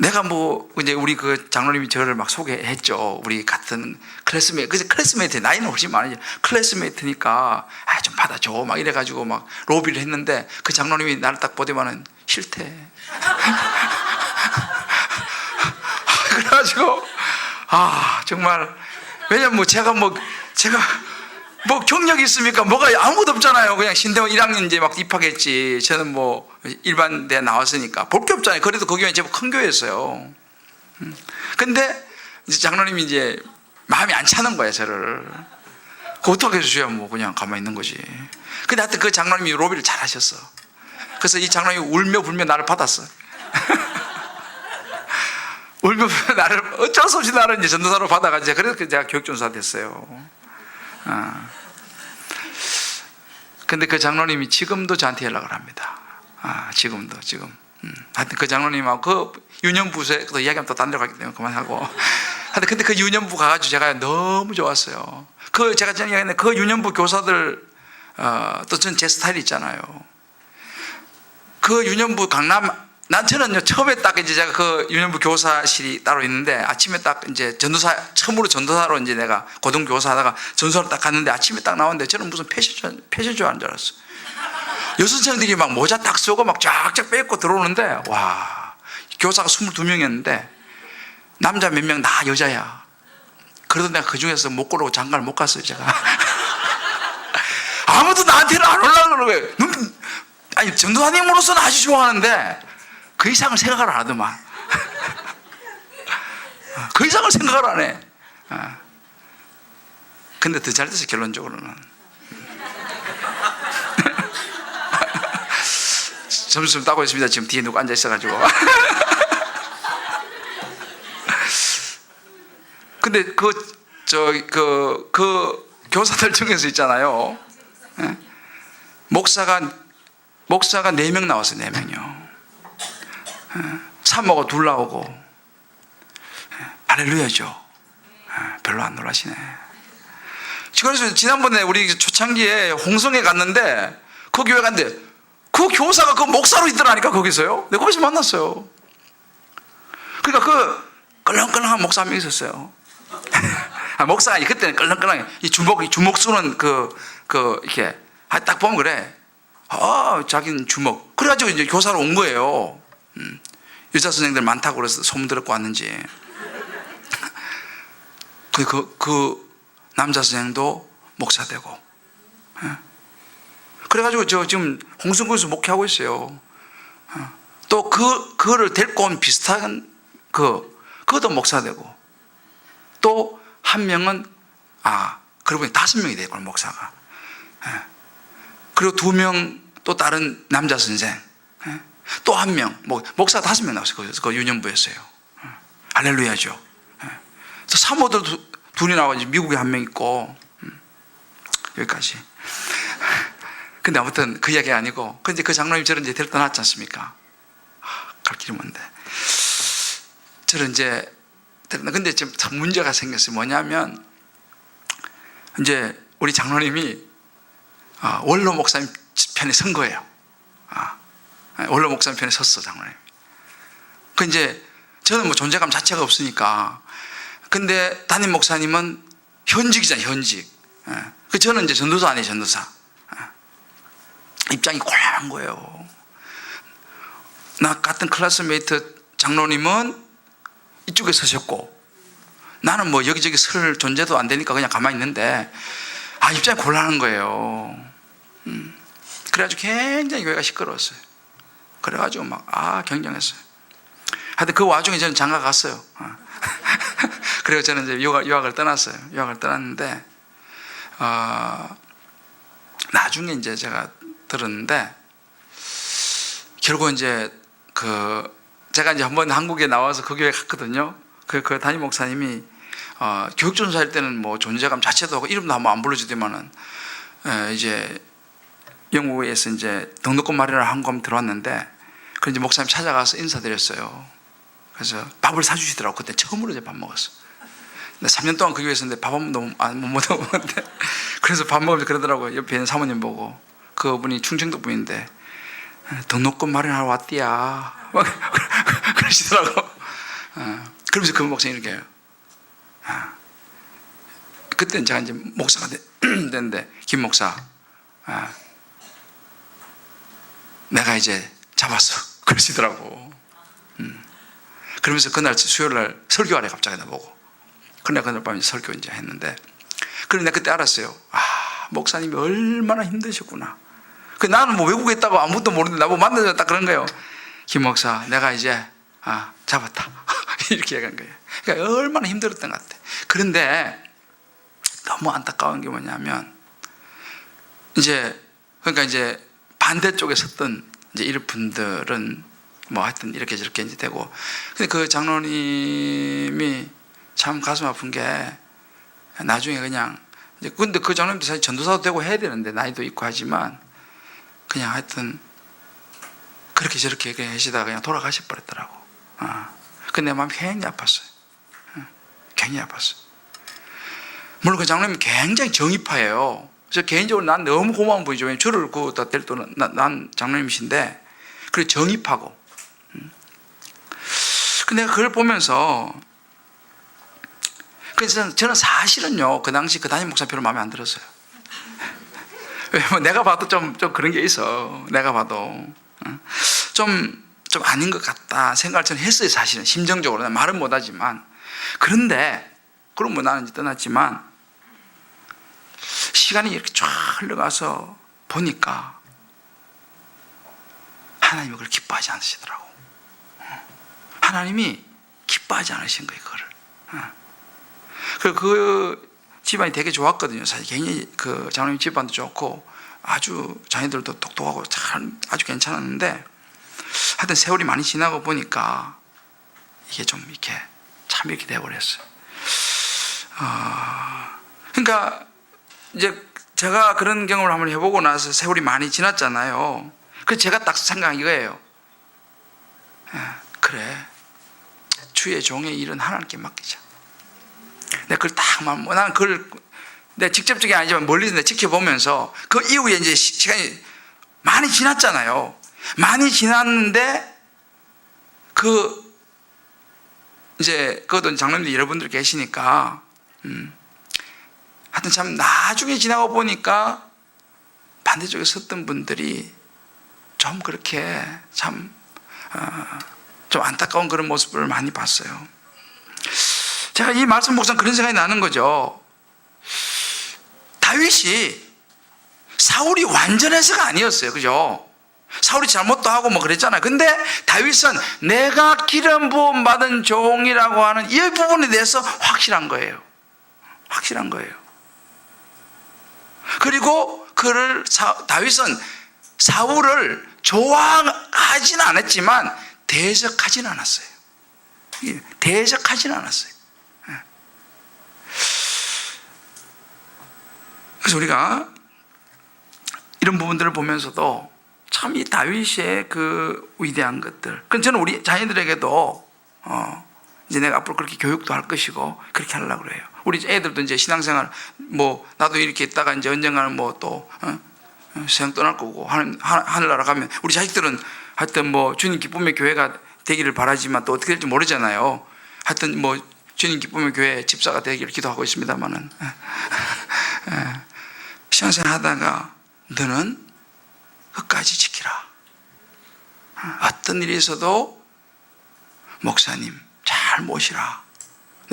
Speaker 2: 내가 뭐 이제 우리 그 장로님이 저를 막 소개했죠. 우리 같은 클래스메이트, 그래서 클래스메이트 나이는 훨씬 많으죠. 클래스메이트니까 좀 받아줘 막 이래가지고 막 로비를 했는데 그 장로님이 나를 딱 보더만은 싫대. 그래가지고 정말 왜냐면 뭐 제가 뭐 경력이 있습니까? 뭐가 아무것도 없잖아요. 그냥 신대원 1학년 이제 막 입학했지. 저는 뭐 일반 대 나왔으니까 볼 게 없잖아요. 그래도 거기가 제법 큰 교회였어요. 근데 이제 장로님이 이제 마음이 안 차는 거야, 저를. 어떻게 해줘야 뭐 그냥 가만히 있는 거지. 근데 하여튼 그 장로님이 로비를 잘 하셨어. 그래서 이 장로님이 울며 불며 나를 받았어. 울며 불며 나를 어쩔 수 없이 나를 이제 전도사로 받아가지고 그래서 제가 교육전사 됐어요. 근데 그 장로님이 지금도 저한테 연락을 합니다. 지금. 하여튼 그 장로님하고 그 유년부에 또 이야기하면 또 딴 데로 가기 때문에 그만하고. 하여튼 근데 그 유년부 가가지고 제가 너무 좋았어요. 제가 전에 이야기했는데 그 유년부 교사들, 또 전 제 스타일이 있잖아요. 그 유년부 저는 처음에 딱 이제 제가 그 유년부 교사실이 따로 있는데 아침에 딱 이제 처음으로 전도사로 이제 내가 고등교사 하다가 전도사로 딱 갔는데 아침에 딱 나왔는데 저는 무슨 패션쇼 하는 줄 알았어. 여선생들이 막 모자 딱 쓰고 막 쫙쫙 빼입고 들어오는데 와, 교사가 22명이었는데 남자 몇 명 다 여자야. 그래도 내가 그 중에서 못 고르고 장가를 못 갔어요, 제가. 아무도 나한테는 안 올라오는 거예요. 아니, 전도사님으로서는 아주 좋아하는데 그 이상을 생각을 안 하더만. 그 이상을 생각을 안 해. 근데 더 잘 돼서 결론적으로는. 점수 좀 따고 있습니다. 지금 뒤에 누구 앉아 있어가지고. 근데 그 교사들 중에서 있잖아요. 목사가 4명 나왔어요. 4명이요. 사모가 2 나오고. 할렐루야죠. 별로 안 놀라시네. 그래서 지난번에 우리 초창기에 홍성에 갔는데 그 교회 갔는데 그 교사가 그 목사로 있더라니까. 거기서요. 내가 거기서 만났어요. 그러니까 그 끌렁끌렁한 목사 한 명 있었어요. 목사가 아니, 그때는 끌렁끌렁해. 이 주먹 쏘는 이렇게 딱 보면 그래. 자기는 주먹. 그래가지고 이제 교사로 온 거예요. 여자 선생님들 많다고 그래서 소문 들었고 왔는지. 그 남자 선생도 목사 되고. 그래가지고 저 지금 홍성구에서 목회하고 있어요. 또 그거를 데리고 온 비슷한 그것도 목사 되고. 또 한 명은 그러고 보니 5명이 되고 목사가. 그리고 2명 또 다른 남자 선생. 또 1명, 목사 5명 나왔어요. 그 유년부였어요. 할렐루야죠. 또 사모들 2이 나와가지고 미국에 1명 있고. 여기까지. 근데 아무튼 그 이야기가 아니고, 근데 그 장로님 저를 이제 데리고 떠났지 않습니까? 갈 길이 먼데. 저를 이제 근데 지금 참 문제가 생겼어요. 뭐냐면, 이제 우리 장로님이 원로 목사님 편에 선 거예요. 원로 목사님 편에 섰어, 장로님. 그 이제 저는 뭐 존재감 자체가 없으니까. 근데 담임 목사님은 현직이잖아요, 현직. 저는 이제 전도사 아니에요, 전도사. 입장이 곤란한 거예요. 나 같은 클래스메이트 장로님은 이쪽에 서셨고, 나는 뭐 여기저기 설 존재도 안 되니까 그냥 가만히 있는데, 입장이 곤란한 거예요. 그래가지고 굉장히 교회가 시끄러웠어요. 그래가지고 경쟁했어요. 하여튼 그 와중에 저는 장가 갔어요. 그리고 저는 이제 유학을 떠났어요. 유학을 떠났는데, 나중에 이제 제가 들었는데, 결국 이제 제가 이제 한번 한국에 나와서 그 교회 갔거든요. 그 담임 목사님이 교육전사일 때는 뭐 존재감 자체도 하고 이름도 한번 안 불러주더만은 이제 영국에서 이제 등록금 마련을 한 건 들어왔는데, 그 이제 목사님 찾아가서 인사드렸어요. 그래서 밥을 사주시더라고. 그때 처음으로 이제 밥 먹었어. 근데 3년 동안 그 교회에 있었는데 밥 한 번도 못 먹었는데, 그래서 밥 먹으면서 그러더라고요. 옆에 있는 사모님 보고, 그분이 충청도 분인데 등록금 마련하러 왔디야 그러시더라고. 그러면서 그 목사님 이렇게 해요. 그때는 제가 이제 목사가 됐는데, 김 목사, 내가 이제 잡았어 그러시더라고. 그러면서 그날 수요일날 설교하래 갑자기 나보고. 그날 밤에 설교 이제 했는데, 그런데 내가 그때 알았어요. 목사님이 얼마나 힘드셨구나. 나는 뭐 외국에 있다고 아무것도 모르는데 나보고 만나서 딱 그런 거예요. 김 목사, 내가 이제 잡았다 이렇게 얘기한 거예요. 그러니까 얼마나 힘들었던 것 같아. 그런데 너무 안타까운 게 뭐냐면, 그러니까 이제 반대쪽에 섰던 이제 이런 분들은 뭐 하여튼 이렇게 저렇게 이제 되고, 근데 그 장로님이 참 가슴 아픈 게, 나중에 그냥 근데 그 장로님도 사실 전도사도 되고 해야 되는데 나이도 있고 하지만, 그냥 하여튼 그렇게 저렇게 하시다가 그냥 돌아가셔 버렸더라고. 근데 내 마음이 굉장히 아팠어요. 굉장히 아팠어요. 물론 그 장로님이 굉장히 정의파예요. 그래서 개인적으로 난 너무 고마운 분이죠. 왜냐면 저를 구웠다 뗄 때는 난 장로님이신데, 그리고 정의파고. 근데 그걸 보면서, 그래서 저는 사실은요, 그 당시 그 담임 목사 별로 마음에 안 들었어요. 왜냐면 내가 봐도 좀 그런 게 있어. 내가 봐도 좀 아닌 것 같다 생각을 저는 했어요. 사실은 심정적으로. 말은 못하지만. 그런데 그럼 뭐 나는 이제 떠났지만, 시간이 이렇게 쫙 흘러가서 보니까 하나님이 그걸 기뻐하지 않으시더라고. 하나님이 기뻐하지 않으신 거예요, 그거를. 그 집안이 되게 좋았거든요. 사실 굉장히 그 장로님 집안도 좋고 아주 자녀들도 똑똑하고 아주 괜찮았는데, 하여튼 세월이 많이 지나고 보니까 이게 좀 이렇게 참 이렇게 돼버렸어요. 그러니까 이제 제가 그런 경험을 한번 해보고 나서 세월이 많이 지났잖아요. 그래서 제가 딱 생각한 이거예요. 그래, 주의 종의 일은 하나님께 맡기자. 내가 그걸 딱 나는 그걸 내가 직접적이 아니지만 멀리서 내가 지켜보면서, 그 이후에 이제 시간이 많이 지났잖아요. 많이 지났는데 이제 그것도 장로님들 여러분들 계시니까, 하여튼 참 나중에 지나고 보니까 반대쪽에 섰던 분들이 좀 그렇게 좀 안타까운 그런 모습을 많이 봤어요. 제가 이 말씀 보고서 그런 생각이 나는 거죠. 다윗이 사울이 완전해서가 아니었어요. 그죠? 사울이 잘못도 하고 뭐 그랬잖아요. 근데 다윗은 내가 기름 부음 받은 종이라고 하는 이 부분에 대해서 확실한 거예요. 확실한 거예요. 그리고 다윗은 사울을 좋아하진 않았지만 대적하진 않았어요. 대적하진 않았어요. 그래서 우리가 이런 부분들을 보면서도 참 이 다윗의 그 위대한 것들, 그럼 저는 우리 자녀들에게도 이제 내가 앞으로 그렇게 교육도 할 것이고 그렇게 하려고 그래요. 우리 애들도 이제 신앙생활 뭐 나도 이렇게 있다가 이제 언젠가는 뭐 또 세상 떠날 거고 하늘나라 가면 우리 자식들은 하여튼 뭐 주님 기쁨의 교회가 되기를 바라지만 또 어떻게 될지 모르잖아요. 하여튼 뭐 주님 기쁨의 교회 집사가 되기를 기도하고 있습니다만은 신앙생활 하다가 너는 끝까지 지키라. 어떤 일이 있어도 목사님 잘 모시라.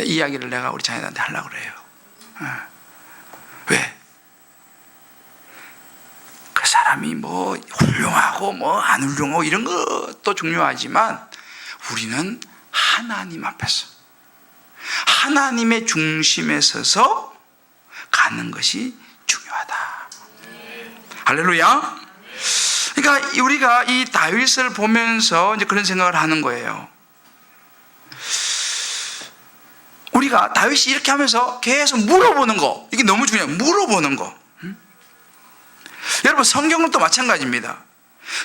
Speaker 2: 이 이야기를 내가 우리 자녀들한테 하려고 그래요. 왜? 그 사람이 뭐 훌륭하고 뭐 안 훌륭하고 이런 것도 중요하지만 우리는 하나님 앞에서 하나님의 중심에 서서 가는 것이 중요하다. 할렐루야. 그러니까 우리가 이 다윗을 보면서 이제 그런 생각을 하는 거예요. 우리가 다윗이 이렇게 하면서 계속 물어보는 거, 이게 너무 중요해요. 물어보는 거. 여러분, 성경은 또 마찬가지입니다.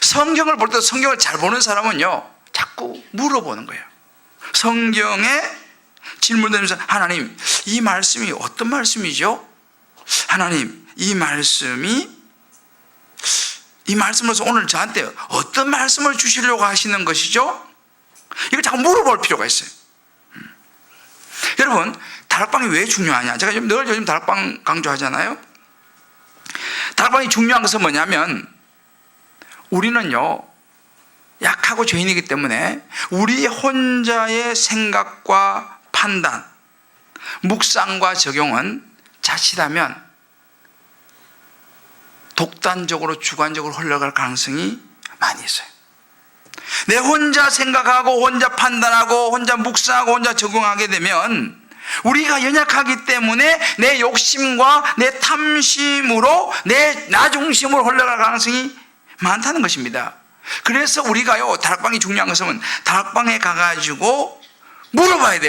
Speaker 2: 성경을 볼 때 성경을 잘 보는 사람은요, 자꾸 물어보는 거예요. 성경에 질문드리면서 하나님, 이 말씀이 어떤 말씀이죠? 하나님, 이 말씀으로서 오늘 저한테 어떤 말씀을 주시려고 하시는 것이죠? 이걸 자꾸 물어볼 필요가 있어요. 여러분, 다락방이 왜 중요하냐? 제가 늘 요즘 다락방 강조하잖아요. 다락방이 중요한 것은 뭐냐면 우리는요, 약하고 죄인이기 때문에 우리 혼자의 생각과 판단, 묵상과 적용은 자칫하면 독단적으로 주관적으로 흘러갈 가능성이 많이 있어요. 내 혼자 생각하고 혼자 판단하고 혼자 묵상하고 혼자 적용하게 되면 우리가 연약하기 때문에 내 욕심과 내 탐심으로 나 중심으로 흘러갈 가능성이 많다는 것입니다. 그래서 우리가요, 다락방이 중요한 것은 다락방에 가가지고 물어봐야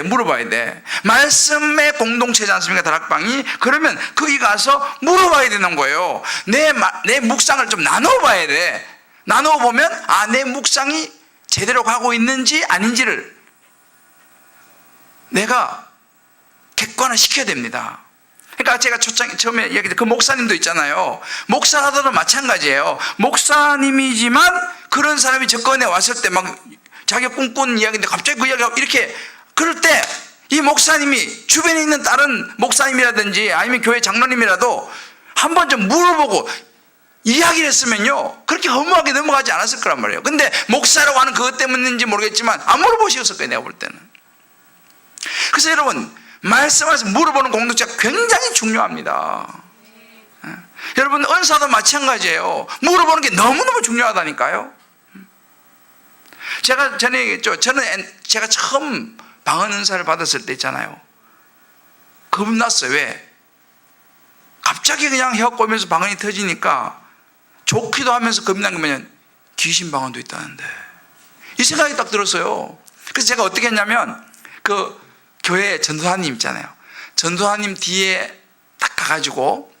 Speaker 2: 돼. 말씀의 공동체지 않습니까, 다락방이? 그러면 거기 가서 물어봐야 되는 거예요. 내 묵상을 좀 나눠봐야 돼. 나눠보면 내 묵상이 제대로 가고 있는지 아닌지를 내가 객관화 시켜야 됩니다. 그러니까 제가 처음에 얘기했던 그 목사님도 있잖아요. 목사라도 마찬가지예요. 목사님이지만 그런 사람이 접근해 왔을 때 막 자기가 꿈꾸는 이야기인데 갑자기 그 이야기가 이렇게, 그럴 때 이 목사님이 주변에 있는 다른 목사님이라든지 아니면 교회 장로님이라도 한번 좀 물어보고 이야기를 했으면요, 그렇게 허무하게 넘어가지 않았을 거란 말이에요. 근데 목사라고 하는 그것 때문인지 모르겠지만 안 물어보셨을 거예요, 내가 볼 때는. 그래서 여러분, 말씀하면서 물어보는 공동체가 굉장히 중요합니다. 여러분, 은사도 마찬가지예요. 물어보는 게 너무너무 중요하다니까요. 제가 전에 얘기했죠. 제가 처음 방언 은사를 받았을 때 있잖아요. 겁났어요. 왜? 갑자기 그냥 혀 꼬면서 방언이 터지니까 좋기도 하면서 겁난 게 뭐냐면 귀신 방언도 있다는데, 이 생각이 딱 들었어요. 그래서 제가 어떻게 했냐면 그 교회 전도사님 있잖아요. 전도사님 뒤에 딱 가가지고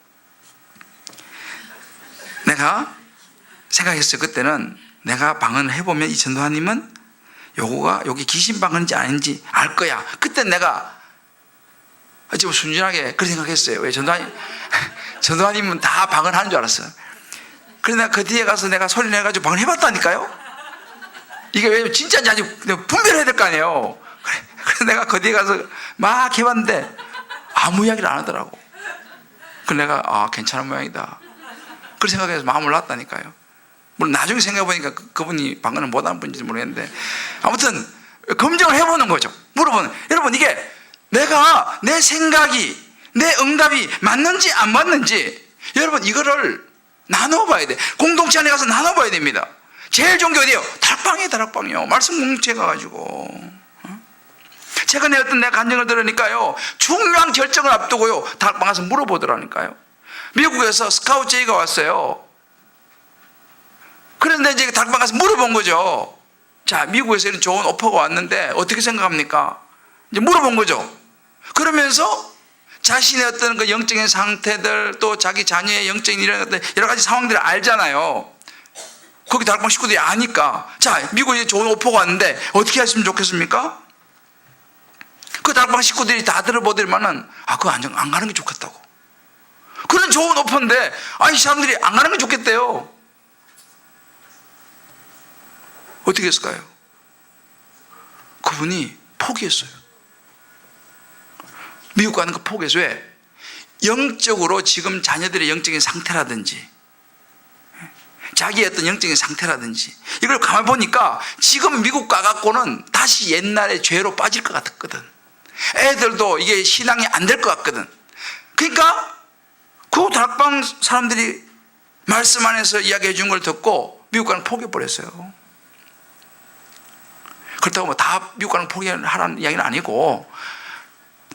Speaker 2: 내가 생각했어요. 그때는 내가 방언을 해보면 이 전도사님은 여기 귀신 방언인지 아닌지 알 거야. 그때 내가 지금 순진하게 그렇게 생각했어요. 왜? 전도사님은 다 방언하는 줄 알았어요. 그래서 내가 그 뒤에 가서 내가 소리 내가지고 방언 해봤다니까요. 이게 왜 진짜인지 아직 분별해야 될 거 아니에요. 그래서 내가 그 뒤에 가서 막 해봤는데 아무 이야기를 안 하더라고. 그래서 내가 괜찮은 모양이다, 그렇게 생각해서 마음을 놨다니까요. 물론 나중에 생각해보니까 그분이 방언을 못하는 분인지 모르겠는데, 아무튼 검증을 해보는 거죠. 물어보는. 여러분, 이게 내가 내 생각이 내 응답이 맞는지 안 맞는지 여러분 이거를 나눠봐야 돼. 공동체 안에 가서 나눠봐야 됩니다. 제일 좋은 게 어디예요? 다락방이요. 말씀 공동체 가가지고. 최근에 어떤 내가 간증을 들으니까요, 중요한 결정을 앞두고요, 다락방 가서 물어보더라니까요. 미국에서 스카우트 제의가 왔어요. 그런데 이제 다락방 가서 물어본 거죠. 자, 미국에서 이런 좋은 오퍼가 왔는데 어떻게 생각합니까? 이제 물어본 거죠. 그러면서 자신의 어떤 그 영적인 상태들, 또 자기 자녀의 영적인 이런 어떤 여러 가지 상황들을 알잖아요. 거기 다락방 식구들이 아니까. 자, 미국에 좋은 오퍼가 왔는데 어떻게 하시면 좋겠습니까? 그 다락방 식구들이 다 들어보더니만은 그거 안 가는 게 좋겠다고. 그런 좋은 오퍼인데 이 사람들이 안 가는 게 좋겠대요. 어떻게 했을까요? 그분이 포기했어요. 미국 가는 거 포기했어요. 왜? 영적으로 지금 자녀들의 영적인 상태라든지 자기의 어떤 영적인 상태라든지 이걸 가만히 보니까 지금 미국 가갖고는 다시 옛날의 죄로 빠질 것 같았거든. 애들도 이게 신앙이 안 될 것 같거든. 그러니까 그 다락방 사람들이 말씀 안에서 이야기해 준 걸 듣고 미국 가는 걸 포기해버렸어요. 그렇다고 뭐 다 미국 가는 걸 포기하라는 이야기는 아니고,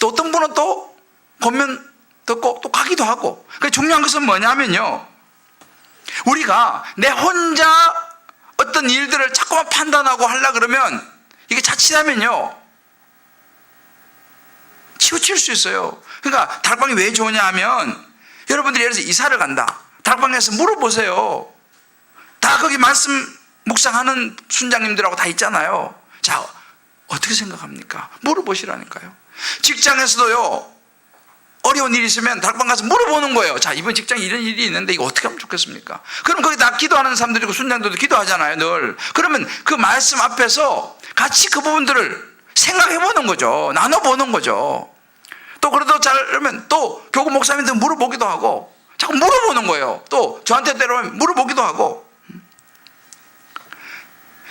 Speaker 2: 또 어떤 분은 또 권면 듣고 또 가기도 하고. 그러니까 중요한 것은 뭐냐면요, 우리가 내 혼자 어떤 일들을 자꾸만 판단하고 하려 그러면 이게 자칫하면요 치우칠 수 있어요. 그러니까 다락방이 왜 좋으냐 하면, 여러분들이 예를 들어서 이사를 간다. 다락방에서 물어보세요. 다 거기 말씀 묵상하는 순장님들하고 다 있잖아요. 자, 어떻게 생각합니까? 물어보시라니까요. 직장에서도요, 어려운 일이 있으면 다락방 가서 물어보는 거예요. 자, 이번 직장에 이런 일이 있는데 이거 어떻게 하면 좋겠습니까? 그럼 거기 다 기도하는 사람들이고 순장들도 기도하잖아요, 늘. 그러면 그 말씀 앞에서 같이 그 부분들을 생각해 보는 거죠. 나눠보는 거죠. 또 그래도 잘하면 또 교구 목사님들 물어보기도 하고, 자꾸 물어보는 거예요. 또 저한테 때로면 물어보기도 하고.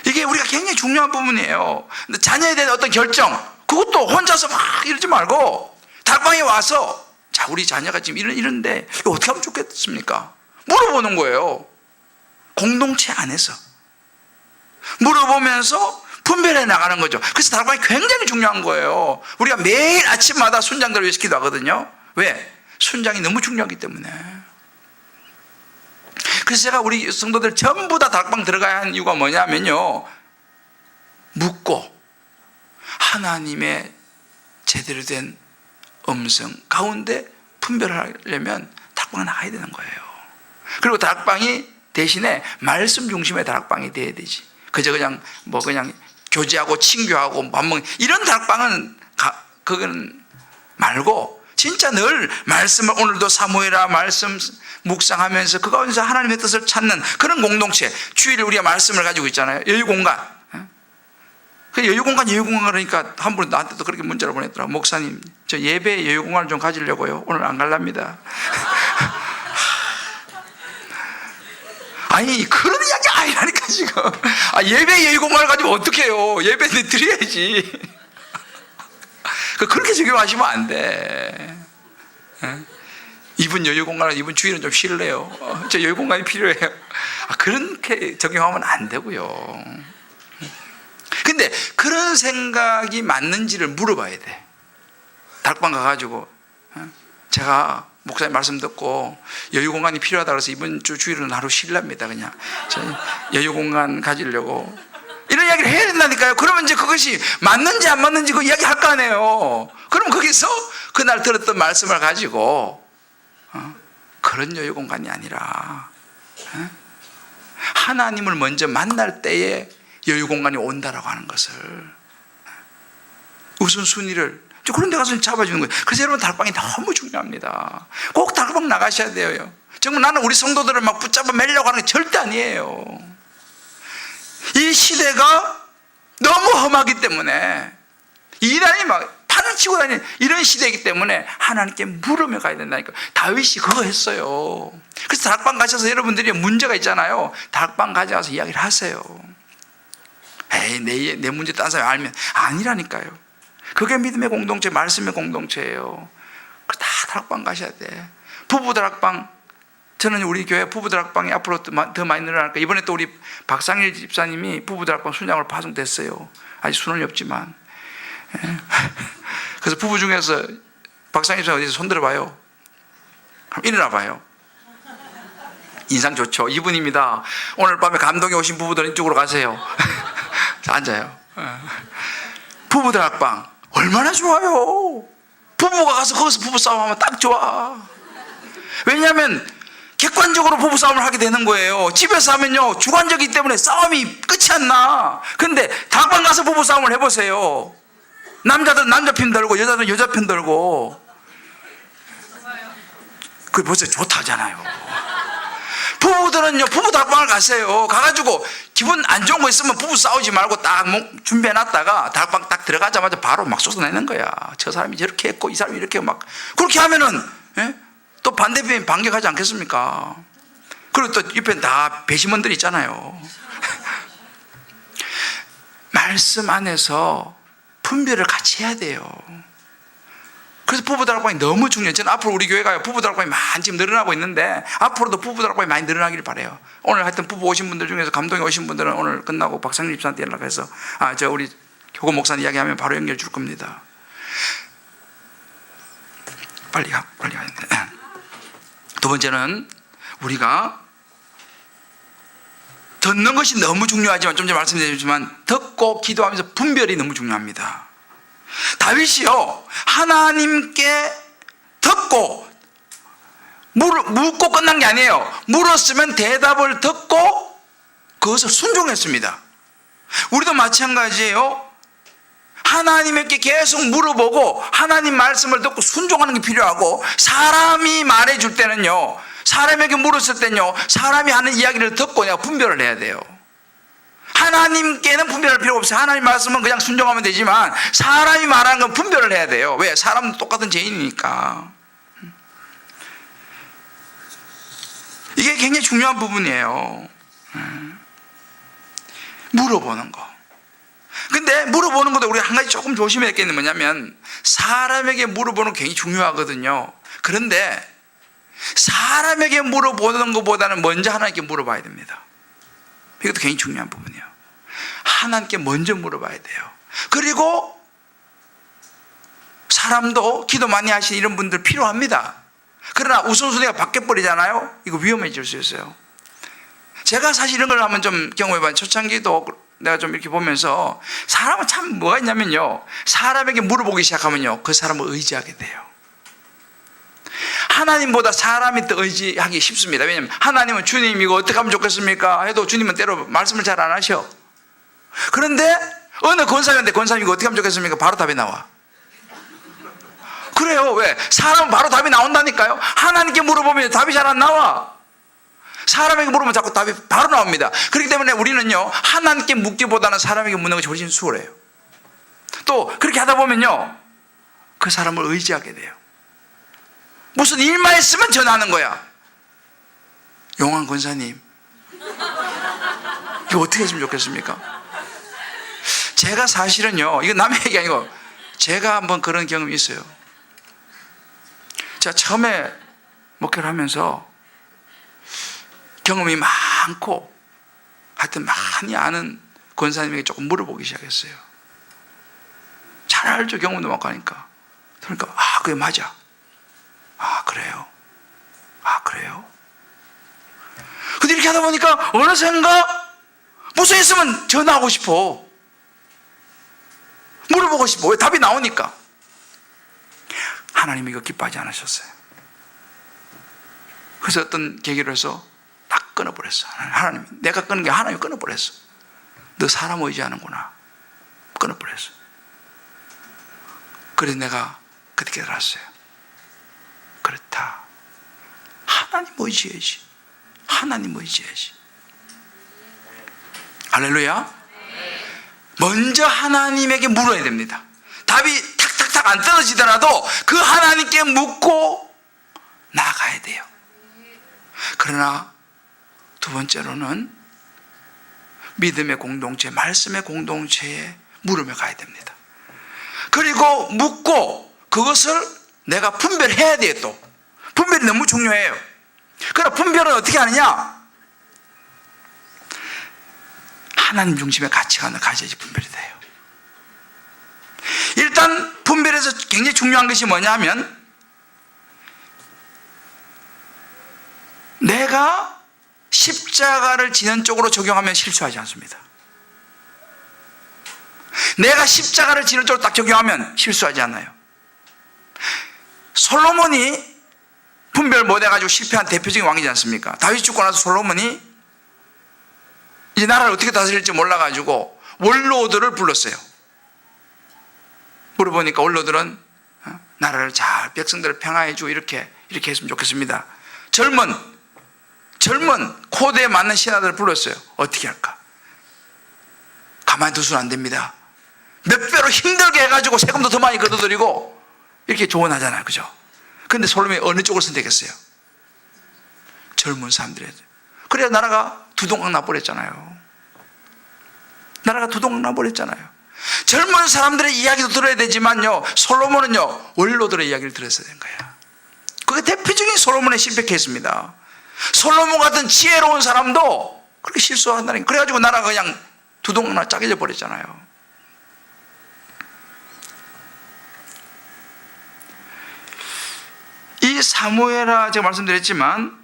Speaker 2: 이게 우리가 굉장히 중요한 부분이에요. 근데 자녀에 대한 어떤 결정, 그것도 혼자서 막 이러지 말고 다락방에 와서, 자, 우리 자녀가 지금 이런데 이거 어떻게 하면 좋겠습니까? 물어보는 거예요. 공동체 안에서 물어보면서 분별해 나가는 거죠. 그래서 다락방이 굉장히 중요한 거예요. 우리가 매일 아침마다 순장들을 위해서 기도하거든요. 왜? 순장이 너무 중요하기 때문에. 그래서 제가 우리 성도들 전부 다 다락방 들어가야 하는 이유가 뭐냐면요, 묻고 하나님의 제대로 된 음성 가운데 분별하려면 다락방에 나가야 되는 거예요. 그리고 다락방이 대신에 말씀 중심의 다락방이 돼야 되지. 그냥 교제하고 친교하고 밥 먹는 이런 다락방은 그건 말고, 진짜 늘 말씀을, 오늘도 사모해라 말씀 묵상하면서 그 가운데서 하나님의 뜻을 찾는 그런 공동체. 주일에 우리가 말씀을 가지고 있잖아요. 여유공간. 그 여유공간 그러니까 한 분이 나한테도 그렇게 문자를 보냈더라고. 목사님, 저 예배 여유공간을 좀 가지려고요. 오늘 안 갈랍니다. 아니, 그런 이야기 아니라니까 지금. 예배 여유공간을 가지고 어떻게 해요? 예배는 드려야지. 그렇게 적용하시면 안 돼. 이분 여유공간은, 이분 주일은 좀 쉴래요. 저 여유공간이 필요해요. 그렇게 적용하면 안 되고요. 근데 그런 생각이 맞는지를 물어봐야 돼. 다락방 가가지고, 제가 목사님 말씀 듣고 여유공간이 필요하다고 해서 이번 주 주일은 하루 쉴랍니다. 그냥 여유공간 가지려고 이런 이야기를 해야 된다니까요. 그러면 이제 그것이 맞는지 안 맞는지 그 이야기 할 거 아니에요. 그럼 거기서 그날 들었던 말씀을 가지고 그런 여유공간이 아니라 하나님을 먼저 만날 때에 여유공간이 온다라고 하는 것을, 우선순위를 그런 데 가서 잡아주는 거예요. 그래서 여러분, 다락방이 너무 중요합니다. 꼭 다락방 나가셔야 돼요. 정말 나는 우리 성도들을 막 붙잡아 매려고 하는 게 절대 아니에요. 이 시대가 너무 험하기 때문에, 이단이 막 판을 치고 다니는 이런 시대이기 때문에 하나님께 물으며 가야 된다니까. 다윗이 그거 했어요. 그래서 다락방 가셔서 여러분들이 문제가 있잖아요. 다락방 가져가서 이야기를 하세요. 에이, 내 문제 딴 사람이 알면. 아니라니까요. 그게 믿음의 공동체, 말씀의 공동체예요. 다 다락방 가셔야 돼. 부부 다락방, 저는 우리 교회 부부 다락방이 앞으로 더 많이 늘어날까. 이번에 또 우리 박상일 집사님이 부부 다락방 순장으로 파송됐어요. 아직 수능이 없지만. 그래서 부부 중에서 박상일 집사님 어디서 손들어 봐요. 일어나 봐요. 인상 좋죠. 이분입니다. 오늘 밤에 감동이 오신 부부들 이쪽으로 가세요. 앉아요. 부부 다락방 얼마나 좋아요. 부부가 가서 거기서 부부싸움하면 딱 좋아. 왜냐하면 객관적으로 부부싸움을 하게 되는 거예요. 집에서 하면요, 주관적이기 때문에 싸움이 끝이 안 나. 근데 다락방 가서 부부싸움을 해보세요. 남자들은 남자 편 들고 여자들은 여자 편 들고. 그게 벌써 좋다잖아요. 부부들은요, 부부 다락방을 가세요. 가가지고 기분 안 좋은 거 있으면 부부 싸우지 말고 딱 준비해놨다가 다락방 딱 들어가자마자 바로 막 쏟아내는 거야. 저 사람이 저렇게 했고 이 사람이 이렇게 막. 그렇게 하면은 또 반대편이 반격하지 않겠습니까? 그리고 또 옆에 다 배심원들이 있잖아요. 말씀 안에서 분별을 같이 해야 돼요. 그래서 부부 다락방이 너무 중요해요. 저는 앞으로 우리 교회가 부부 다락방이 많이 지금 늘어나고 있는데 앞으로도 부부 다락방이 많이 늘어나길 바라요. 오늘 하여튼 부부 오신 분들 중에서 감동에 오신 분들은 오늘 끝나고 박상립 집사한테 연락해서 저 우리 교고 목사님 이야기하면 바로 연결 줄 겁니다. 빨리 가야 돼. 두 번째는 우리가 듣는 것이 너무 중요하지만 좀 전에 말씀드렸지만 듣고 기도하면서 분별이 너무 중요합니다. 다윗이요 하나님께 듣고 묻고 끝난 게 아니에요. 물었으면 대답을 듣고 그것을 순종했습니다. 우리도 마찬가지예요. 하나님께 계속 물어보고 하나님 말씀을 듣고 순종하는 게 필요하고, 사람이 말해줄 때는요, 사람에게 물었을 때는요, 사람이 하는 이야기를 듣고 내가 분별을 해야 돼요. 하나님께는 분별할 필요가 없어요. 하나님 말씀은 그냥 순종하면 되지만 사람이 말하는 건 분별을 해야 돼요. 왜? 사람도 똑같은 죄인이니까. 이게 굉장히 중요한 부분이에요. 물어보는 거. 근데 물어보는 것도 우리가 한 가지 조금 조심해야 될 게 뭐냐면, 사람에게 물어보는 게 굉장히 중요하거든요. 그런데 사람에게 물어보는 것보다는 먼저 하나님께 물어봐야 됩니다. 이것도 굉장히 중요한 부분이에요. 하나님께 먼저 물어봐야 돼요. 그리고 사람도 기도 많이 하시는 이런 분들 필요합니다. 그러나 우선순위가 바뀌어버리잖아요. 이거 위험해질 수 있어요. 제가 사실 이런 걸 한번 좀 경험해봐요. 초창기도 내가 좀 이렇게 보면서 사람은 참 뭐가 있냐면요, 사람에게 물어보기 시작하면요 그 사람을 의지하게 돼요. 하나님보다 사람이 더 의지하기 쉽습니다. 왜냐하면 하나님은 주님 이거 어떻게 하면 좋겠습니까 해도 주님은 때로 말씀을 잘 안 하셔. 그런데 어느 권사님한테 권사님 이거 어떻게 하면 좋겠습니까? 바로 답이 나와. 그래요. 왜? 사람은 바로 답이 나온다니까요. 하나님께 물어보면 답이 잘 안 나와. 사람에게 물으면 자꾸 답이 바로 나옵니다. 그렇기 때문에 우리는요 하나님께 묻기보다는 사람에게 묻는 것이 훨씬 수월해요. 또 그렇게 하다 보면요 그 사람을 의지하게 돼요. 무슨 일만 있으면 전화하는 거야. 용환 권사님 이거 어떻게 했으면 좋겠습니까? 제가 사실은요, 이거 남의 얘기 아니고 제가 한번 그런 경험이 있어요. 제가 처음에 목회를 하면서 경험이 많고 하여튼 많이 아는 권사님에게 조금 물어보기 시작했어요. 잘 알죠. 경험도 많고 하니까. 그러니까 그게 맞아. 그래요. 그래요. 근데 이렇게 하다 보니까 어느샌가 무슨 있으면 전화하고 싶어. 물어보고 싶어. 왜? 답이 나오니까. 하나님이 이거 기뻐하지 않으셨어요. 그래서 어떤 계기로 해서 딱 끊어버렸어. 하나님, 내가 끊은 게 하나님이 끊어버렸어. 너 사람 의지하는구나. 끊어버렸어. 그래서 내가 그때 깨달았어요. 그렇다. 하나님 의지해야지. 하나님 의지해야지. 할렐루야. 먼저 하나님에게 물어야 됩니다. 답이 탁탁탁 안 떨어지더라도 그 하나님께 묻고 나아가야 돼요. 그러나 두 번째로는 믿음의 공동체, 말씀의 공동체에 물으며 가야 됩니다. 그리고 묻고 그것을 내가 분별해야 돼요. 또 분별이 너무 중요해요. 그러나 분별은 어떻게 하느냐? 하나님 중심의 가치관을 가져야지 분별이 돼요. 일단 분별에서 굉장히 중요한 것이 뭐냐 하면, 내가 십자가를 지는 쪽으로 적용하면 실수하지 않습니다. 내가 십자가를 지는 쪽으로 딱 적용하면 실수하지 않아요. 솔로몬이 분별 못해가지고 실패한 대표적인 왕이지 않습니까? 다윗 죽고 나서 솔로몬이 이제 나라를 어떻게 다스릴지 몰라가지고 원로들을 불렀어요. 물어보니까 원로들은 나라를 잘 백성들을 평화해주고 이렇게 했으면 좋겠습니다. 젊은 코드에 맞는 신하들을 불렀어요. 어떻게 할까? 가만히 두서는 안 됩니다. 몇 배로 힘들게 해가지고 세금도 더 많이 걷어들이고 이렇게 조언하잖아요. 그죠? 근데 솔로몬이 어느 쪽을 선택했어요? 젊은 사람들의. 그래야 나라가 두동강 나버렸잖아요. 나라가 두동강 나버렸잖아요. 젊은 사람들의 이야기도 들어야 되지만요, 솔로몬은요 원로들의 이야기를 들었어야 된 거예요. 그게 대표적인 솔로몬의 실패 케이스입니다. 솔로몬 같은 지혜로운 사람도 그렇게 실수한다는 거예요. 그래가지고 나라가 그냥 두동강 짜겨져 버렸잖아요. 이 사무엘하 제가 말씀드렸지만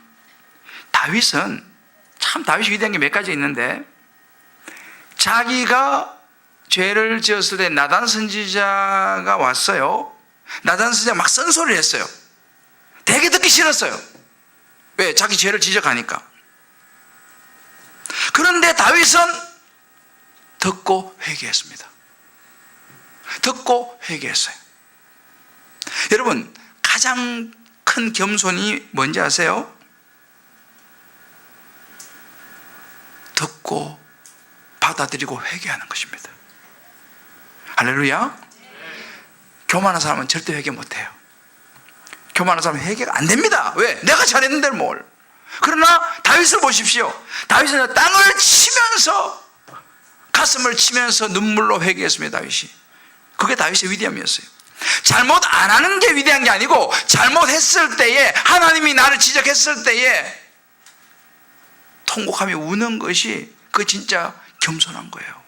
Speaker 2: 다윗은 참 다윗이 위대한 게 몇 가지 있는데, 자기가 죄를 지었을 때 나단 선지자가 왔어요. 나단 선지자가 막 쓴소리를 했어요. 되게 듣기 싫었어요. 왜? 자기 죄를 지적하니까. 그런데 다윗은 듣고 회개했습니다. 듣고 회개했어요. 여러분, 가장 큰 겸손이 뭔지 아세요? 듣고 받아들이고 회개하는 것입니다. 할렐루야. 교만한 사람은 절대 회개 못해요. 교만한 사람은 회개가 안 됩니다. 왜? 내가 잘했는데 뭘. 그러나 다윗을 보십시오. 다윗은 땅을 치면서, 가슴을 치면서 눈물로 회개했습니다. 다윗이. 그게 다윗의 위대함이었어요. 잘못 안 하는 게 위대한 게 아니고, 잘못했을 때에, 하나님이 나를 지적했을 때에 통곡하며 우는 것이 그 진짜 겸손한 거예요.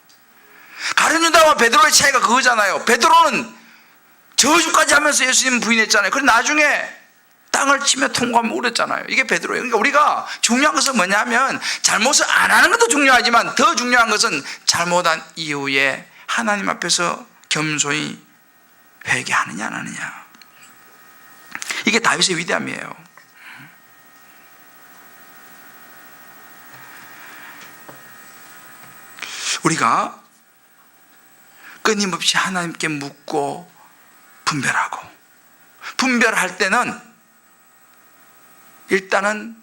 Speaker 2: 가룟 유다와 베드로의 차이가 그거잖아요. 베드로는 저주까지 하면서 예수님 부인했잖아요. 그런데 나중에 땅을 치며 통곡하며 울었잖아요. 이게 베드로예요. 그러니까 우리가 중요한 것은 뭐냐면, 잘못을 안 하는 것도 중요하지만 더 중요한 것은 잘못한 이후에 하나님 앞에서 겸손히 회개하느냐 안 하느냐. 이게 다윗의 위대함이에요. 우리가 끊임없이 하나님께 묻고 분별하고, 분별할 때는 일단은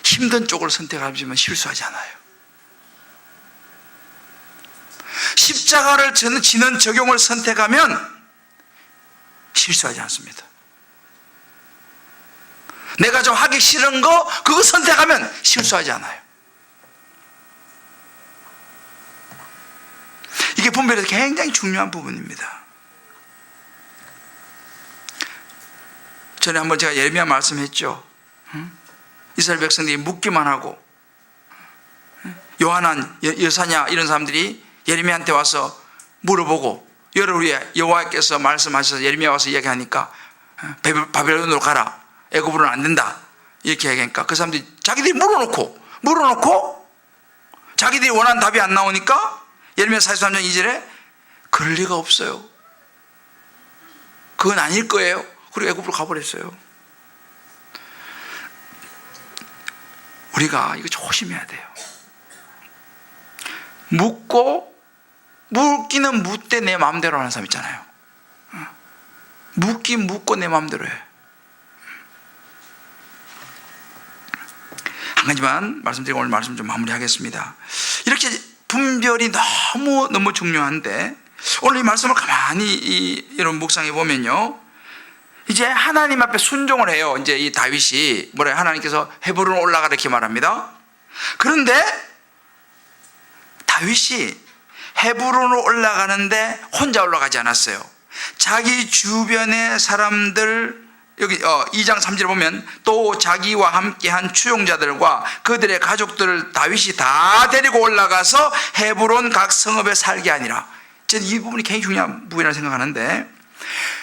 Speaker 2: 힘든 쪽을 선택하지만 실수하지 않아요. 십자가를 지는 적용을 선택하면 실수하지 않습니다. 내가 좀 하기 싫은 거 그거 선택하면 실수하지 않아요. 이게 분별에서 굉장히 중요한 부분입니다. 전에 한번 제가 예레미야 말씀했죠. 이스라엘 백성들이 묻기만 하고, 요하난, 여사냐 이런 사람들이 예레미야한테 와서 물어보고, 여러분의 여호와께서 말씀하셔서 예레미야 와서 이야기하니까 바벨론으로 가라, 애굽으로는 안 된다 이렇게 얘기하니까 그 사람들이 자기들이 물어놓고 자기들이 원하는 답이 안 나오니까 예레미야 43장 2절에 그럴 리가 없어요, 그건 아닐 거예요. 그리고 애굽으로 가버렸어요. 우리가 이거 조심해야 돼요. 묻기는 묻되 내 마음대로 하는 사람 있잖아요. 묻고 내 마음대로 해. 한 가지만 말씀드리고 오늘 말씀 좀 마무리하겠습니다. 이렇게 분별이 너무 중요한데, 오늘 이 말씀을 가만히 여러분 묵상해 보면요, 이제 하나님 앞에 순종을 해요. 이제 이 다윗이 하나님께서 헤브론으로 올라가라 이렇게 말합니다. 그런데 다윗이 헤브론으로 올라가는데 혼자 올라가지 않았어요. 자기 주변의 사람들, 여기 2장 3절에 보면 또 자기와 함께한 추종자들과 그들의 가족들을 다윗이 다 데리고 올라가서 헤브론 각 성읍에 살게 하니라. 저는 이 부분이 굉장히 중요한 부분이라고 생각하는데,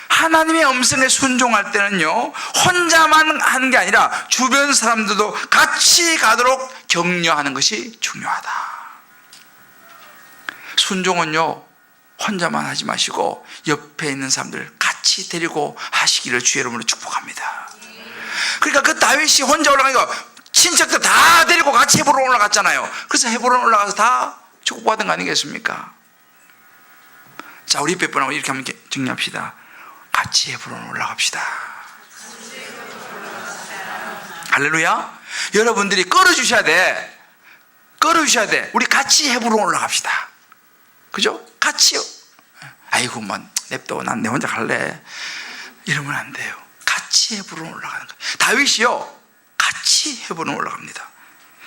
Speaker 2: 하나님의 음성에 순종할 때는요, 혼자만 하는 게 아니라 주변 사람들도 같이 가도록 격려하는 것이 중요하다. 순종은요, 혼자만 하지 마시고 옆에 있는 사람들 같이 데리고 하시기를 주의 이름으로 축복합니다. 그러니까 그 다윗이 혼자 올라가니까 친척들 다 데리고 같이 헤브론 올라갔잖아요. 그래서 헤브론 올라가서 다 축복받은 거 아니겠습니까? 자, 우리 빼뿐하고 이렇게 한번 정리합시다. 같이 헤브론 올라갑시다. 할렐루야. 여러분들이 끌어주셔야 돼. 우리 같이 헤브론 올라갑시다. 그죠? 같이요. 아이고 난 냅둬, 난 내 혼자 갈래. 이러면 안 돼요. 같이 헤브론 올라가는 거예요. 다윗이요, 같이 헤브론 올라갑니다.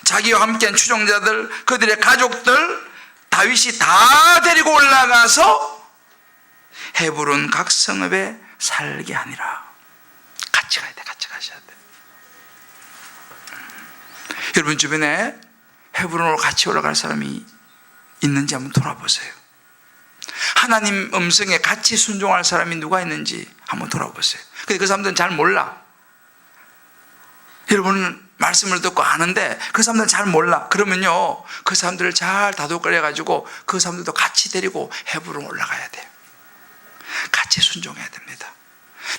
Speaker 2: 자기와 함께한 추종자들, 그들의 가족들, 다윗이 다 데리고 올라가서 헤브론 각 성읍에 살게 하니라. 같이 가야 돼. 같이 가셔야 돼. 여러분 주변에 헤브론으로 같이 올라갈 사람이 있는지 한번 돌아보세요. 하나님 음성에 같이 순종할 사람이 누가 있는지 한번 돌아보세요. 근데 그 사람들은 잘 몰라. 여러분은 말씀을 듣고 아는데 그 사람들은 잘 몰라. 그러면요, 그 사람들을 잘 다독거려가지고 그 사람들도 같이 데리고 헤브론 올라가야 돼요. 같이 순종해야 됩니다.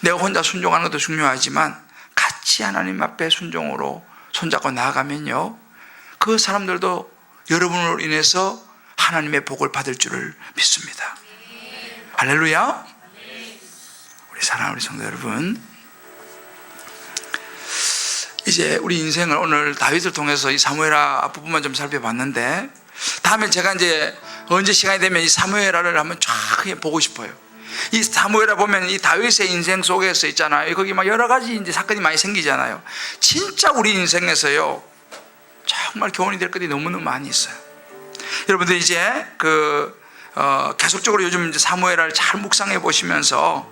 Speaker 2: 내가 혼자 순종하는 것도 중요하지만 같이 하나님 앞에 순종으로 손잡고 나아가면요, 그 사람들도 여러분으로 인해서 하나님의 복을 받을 줄을 믿습니다. 할렐루야. 우리 사랑하는 우리 성도 여러분, 이제 우리 인생을 오늘 다윗을 통해서 이 사무엘하 앞부분만 좀 살펴봤는데, 다음에 제가 이제 언제 시간이 되면 이 사무엘하를 한번 쫙 보고 싶어요. 이 사무엘하 보면 이 다윗의 인생 속에서 있잖아요, 거기 막 여러 가지 이제 사건이 많이 생기잖아요. 진짜 우리 인생에서요, 정말 교훈이 될 것이 너무너무 많이 있어요. 여러분들 이제 계속적으로 요즘 이제 사무엘하를 잘 묵상해 보시면서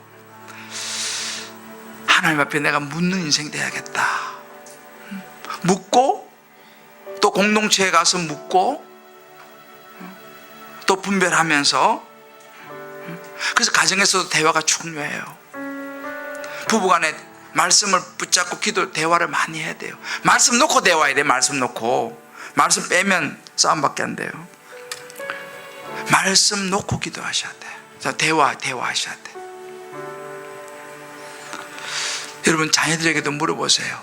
Speaker 2: 하나님 앞에 내가 묻는 인생 돼야겠다. 묻고 또 공동체에 가서 묻고 또 분별하면서, 그래서 가정에서도 대화가 중요해요. 부부간에 말씀을 붙잡고 대화를 많이 해야 돼요. 말씀 놓고 대화해야 돼요. 말씀 놓고. 말씀 빼면 싸움밖에 안 돼요. 말씀 놓고 기도하셔야 돼요. 대화하셔야 돼요. 여러분 자녀들에게도 물어보세요.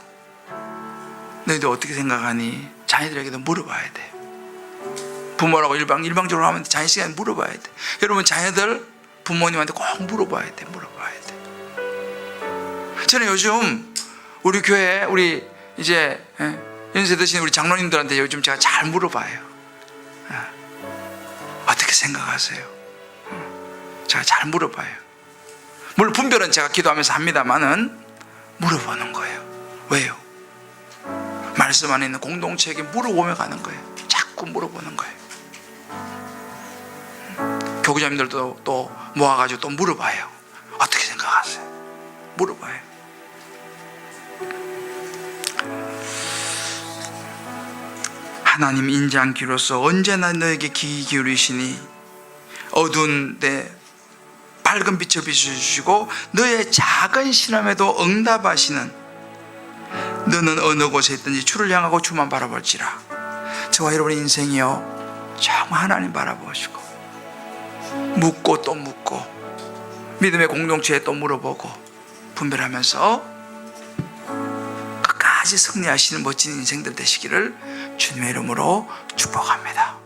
Speaker 2: 너희들 어떻게 생각하니? 자녀들에게도 물어봐야 돼요. 부모라고 일방적으로 하면 자녀 시간에 물어봐야 돼. 여러분 자녀들 부모님한테 꼭 물어봐야 돼. 저는 요즘 우리 교회 우리 이제 연세 드신 우리 장로님들한테 요즘 제가 잘 물어봐요. 어떻게 생각하세요? 제가 잘 물어봐요. 물론 분별은 제가 기도하면서 합니다만은 물어보는 거예요. 왜요? 말씀 안에 있는 공동체에게 물어보며 가는 거예요. 자꾸 물어보는 거예요. 교구자님들도 또 모아가지고 또 물어봐요. 어떻게 생각하세요? 물어봐요. 하나님 인자하기로서 언제나 너에게 귀 기울이시니 어두운 데 밝은 빛을 비춰주시고 너의 작은 시험에도 응답하시는, 너는 어느 곳에 있든지 주를 향하고 주만 바라볼지라. 저와 여러분의 인생이요, 정말 하나님 바라보시고 묻고 또 묻고 믿음의 공동체에 또 물어보고 분별하면서 끝까지 승리하시는 멋진 인생들 되시기를 주님의 이름으로 축복합니다.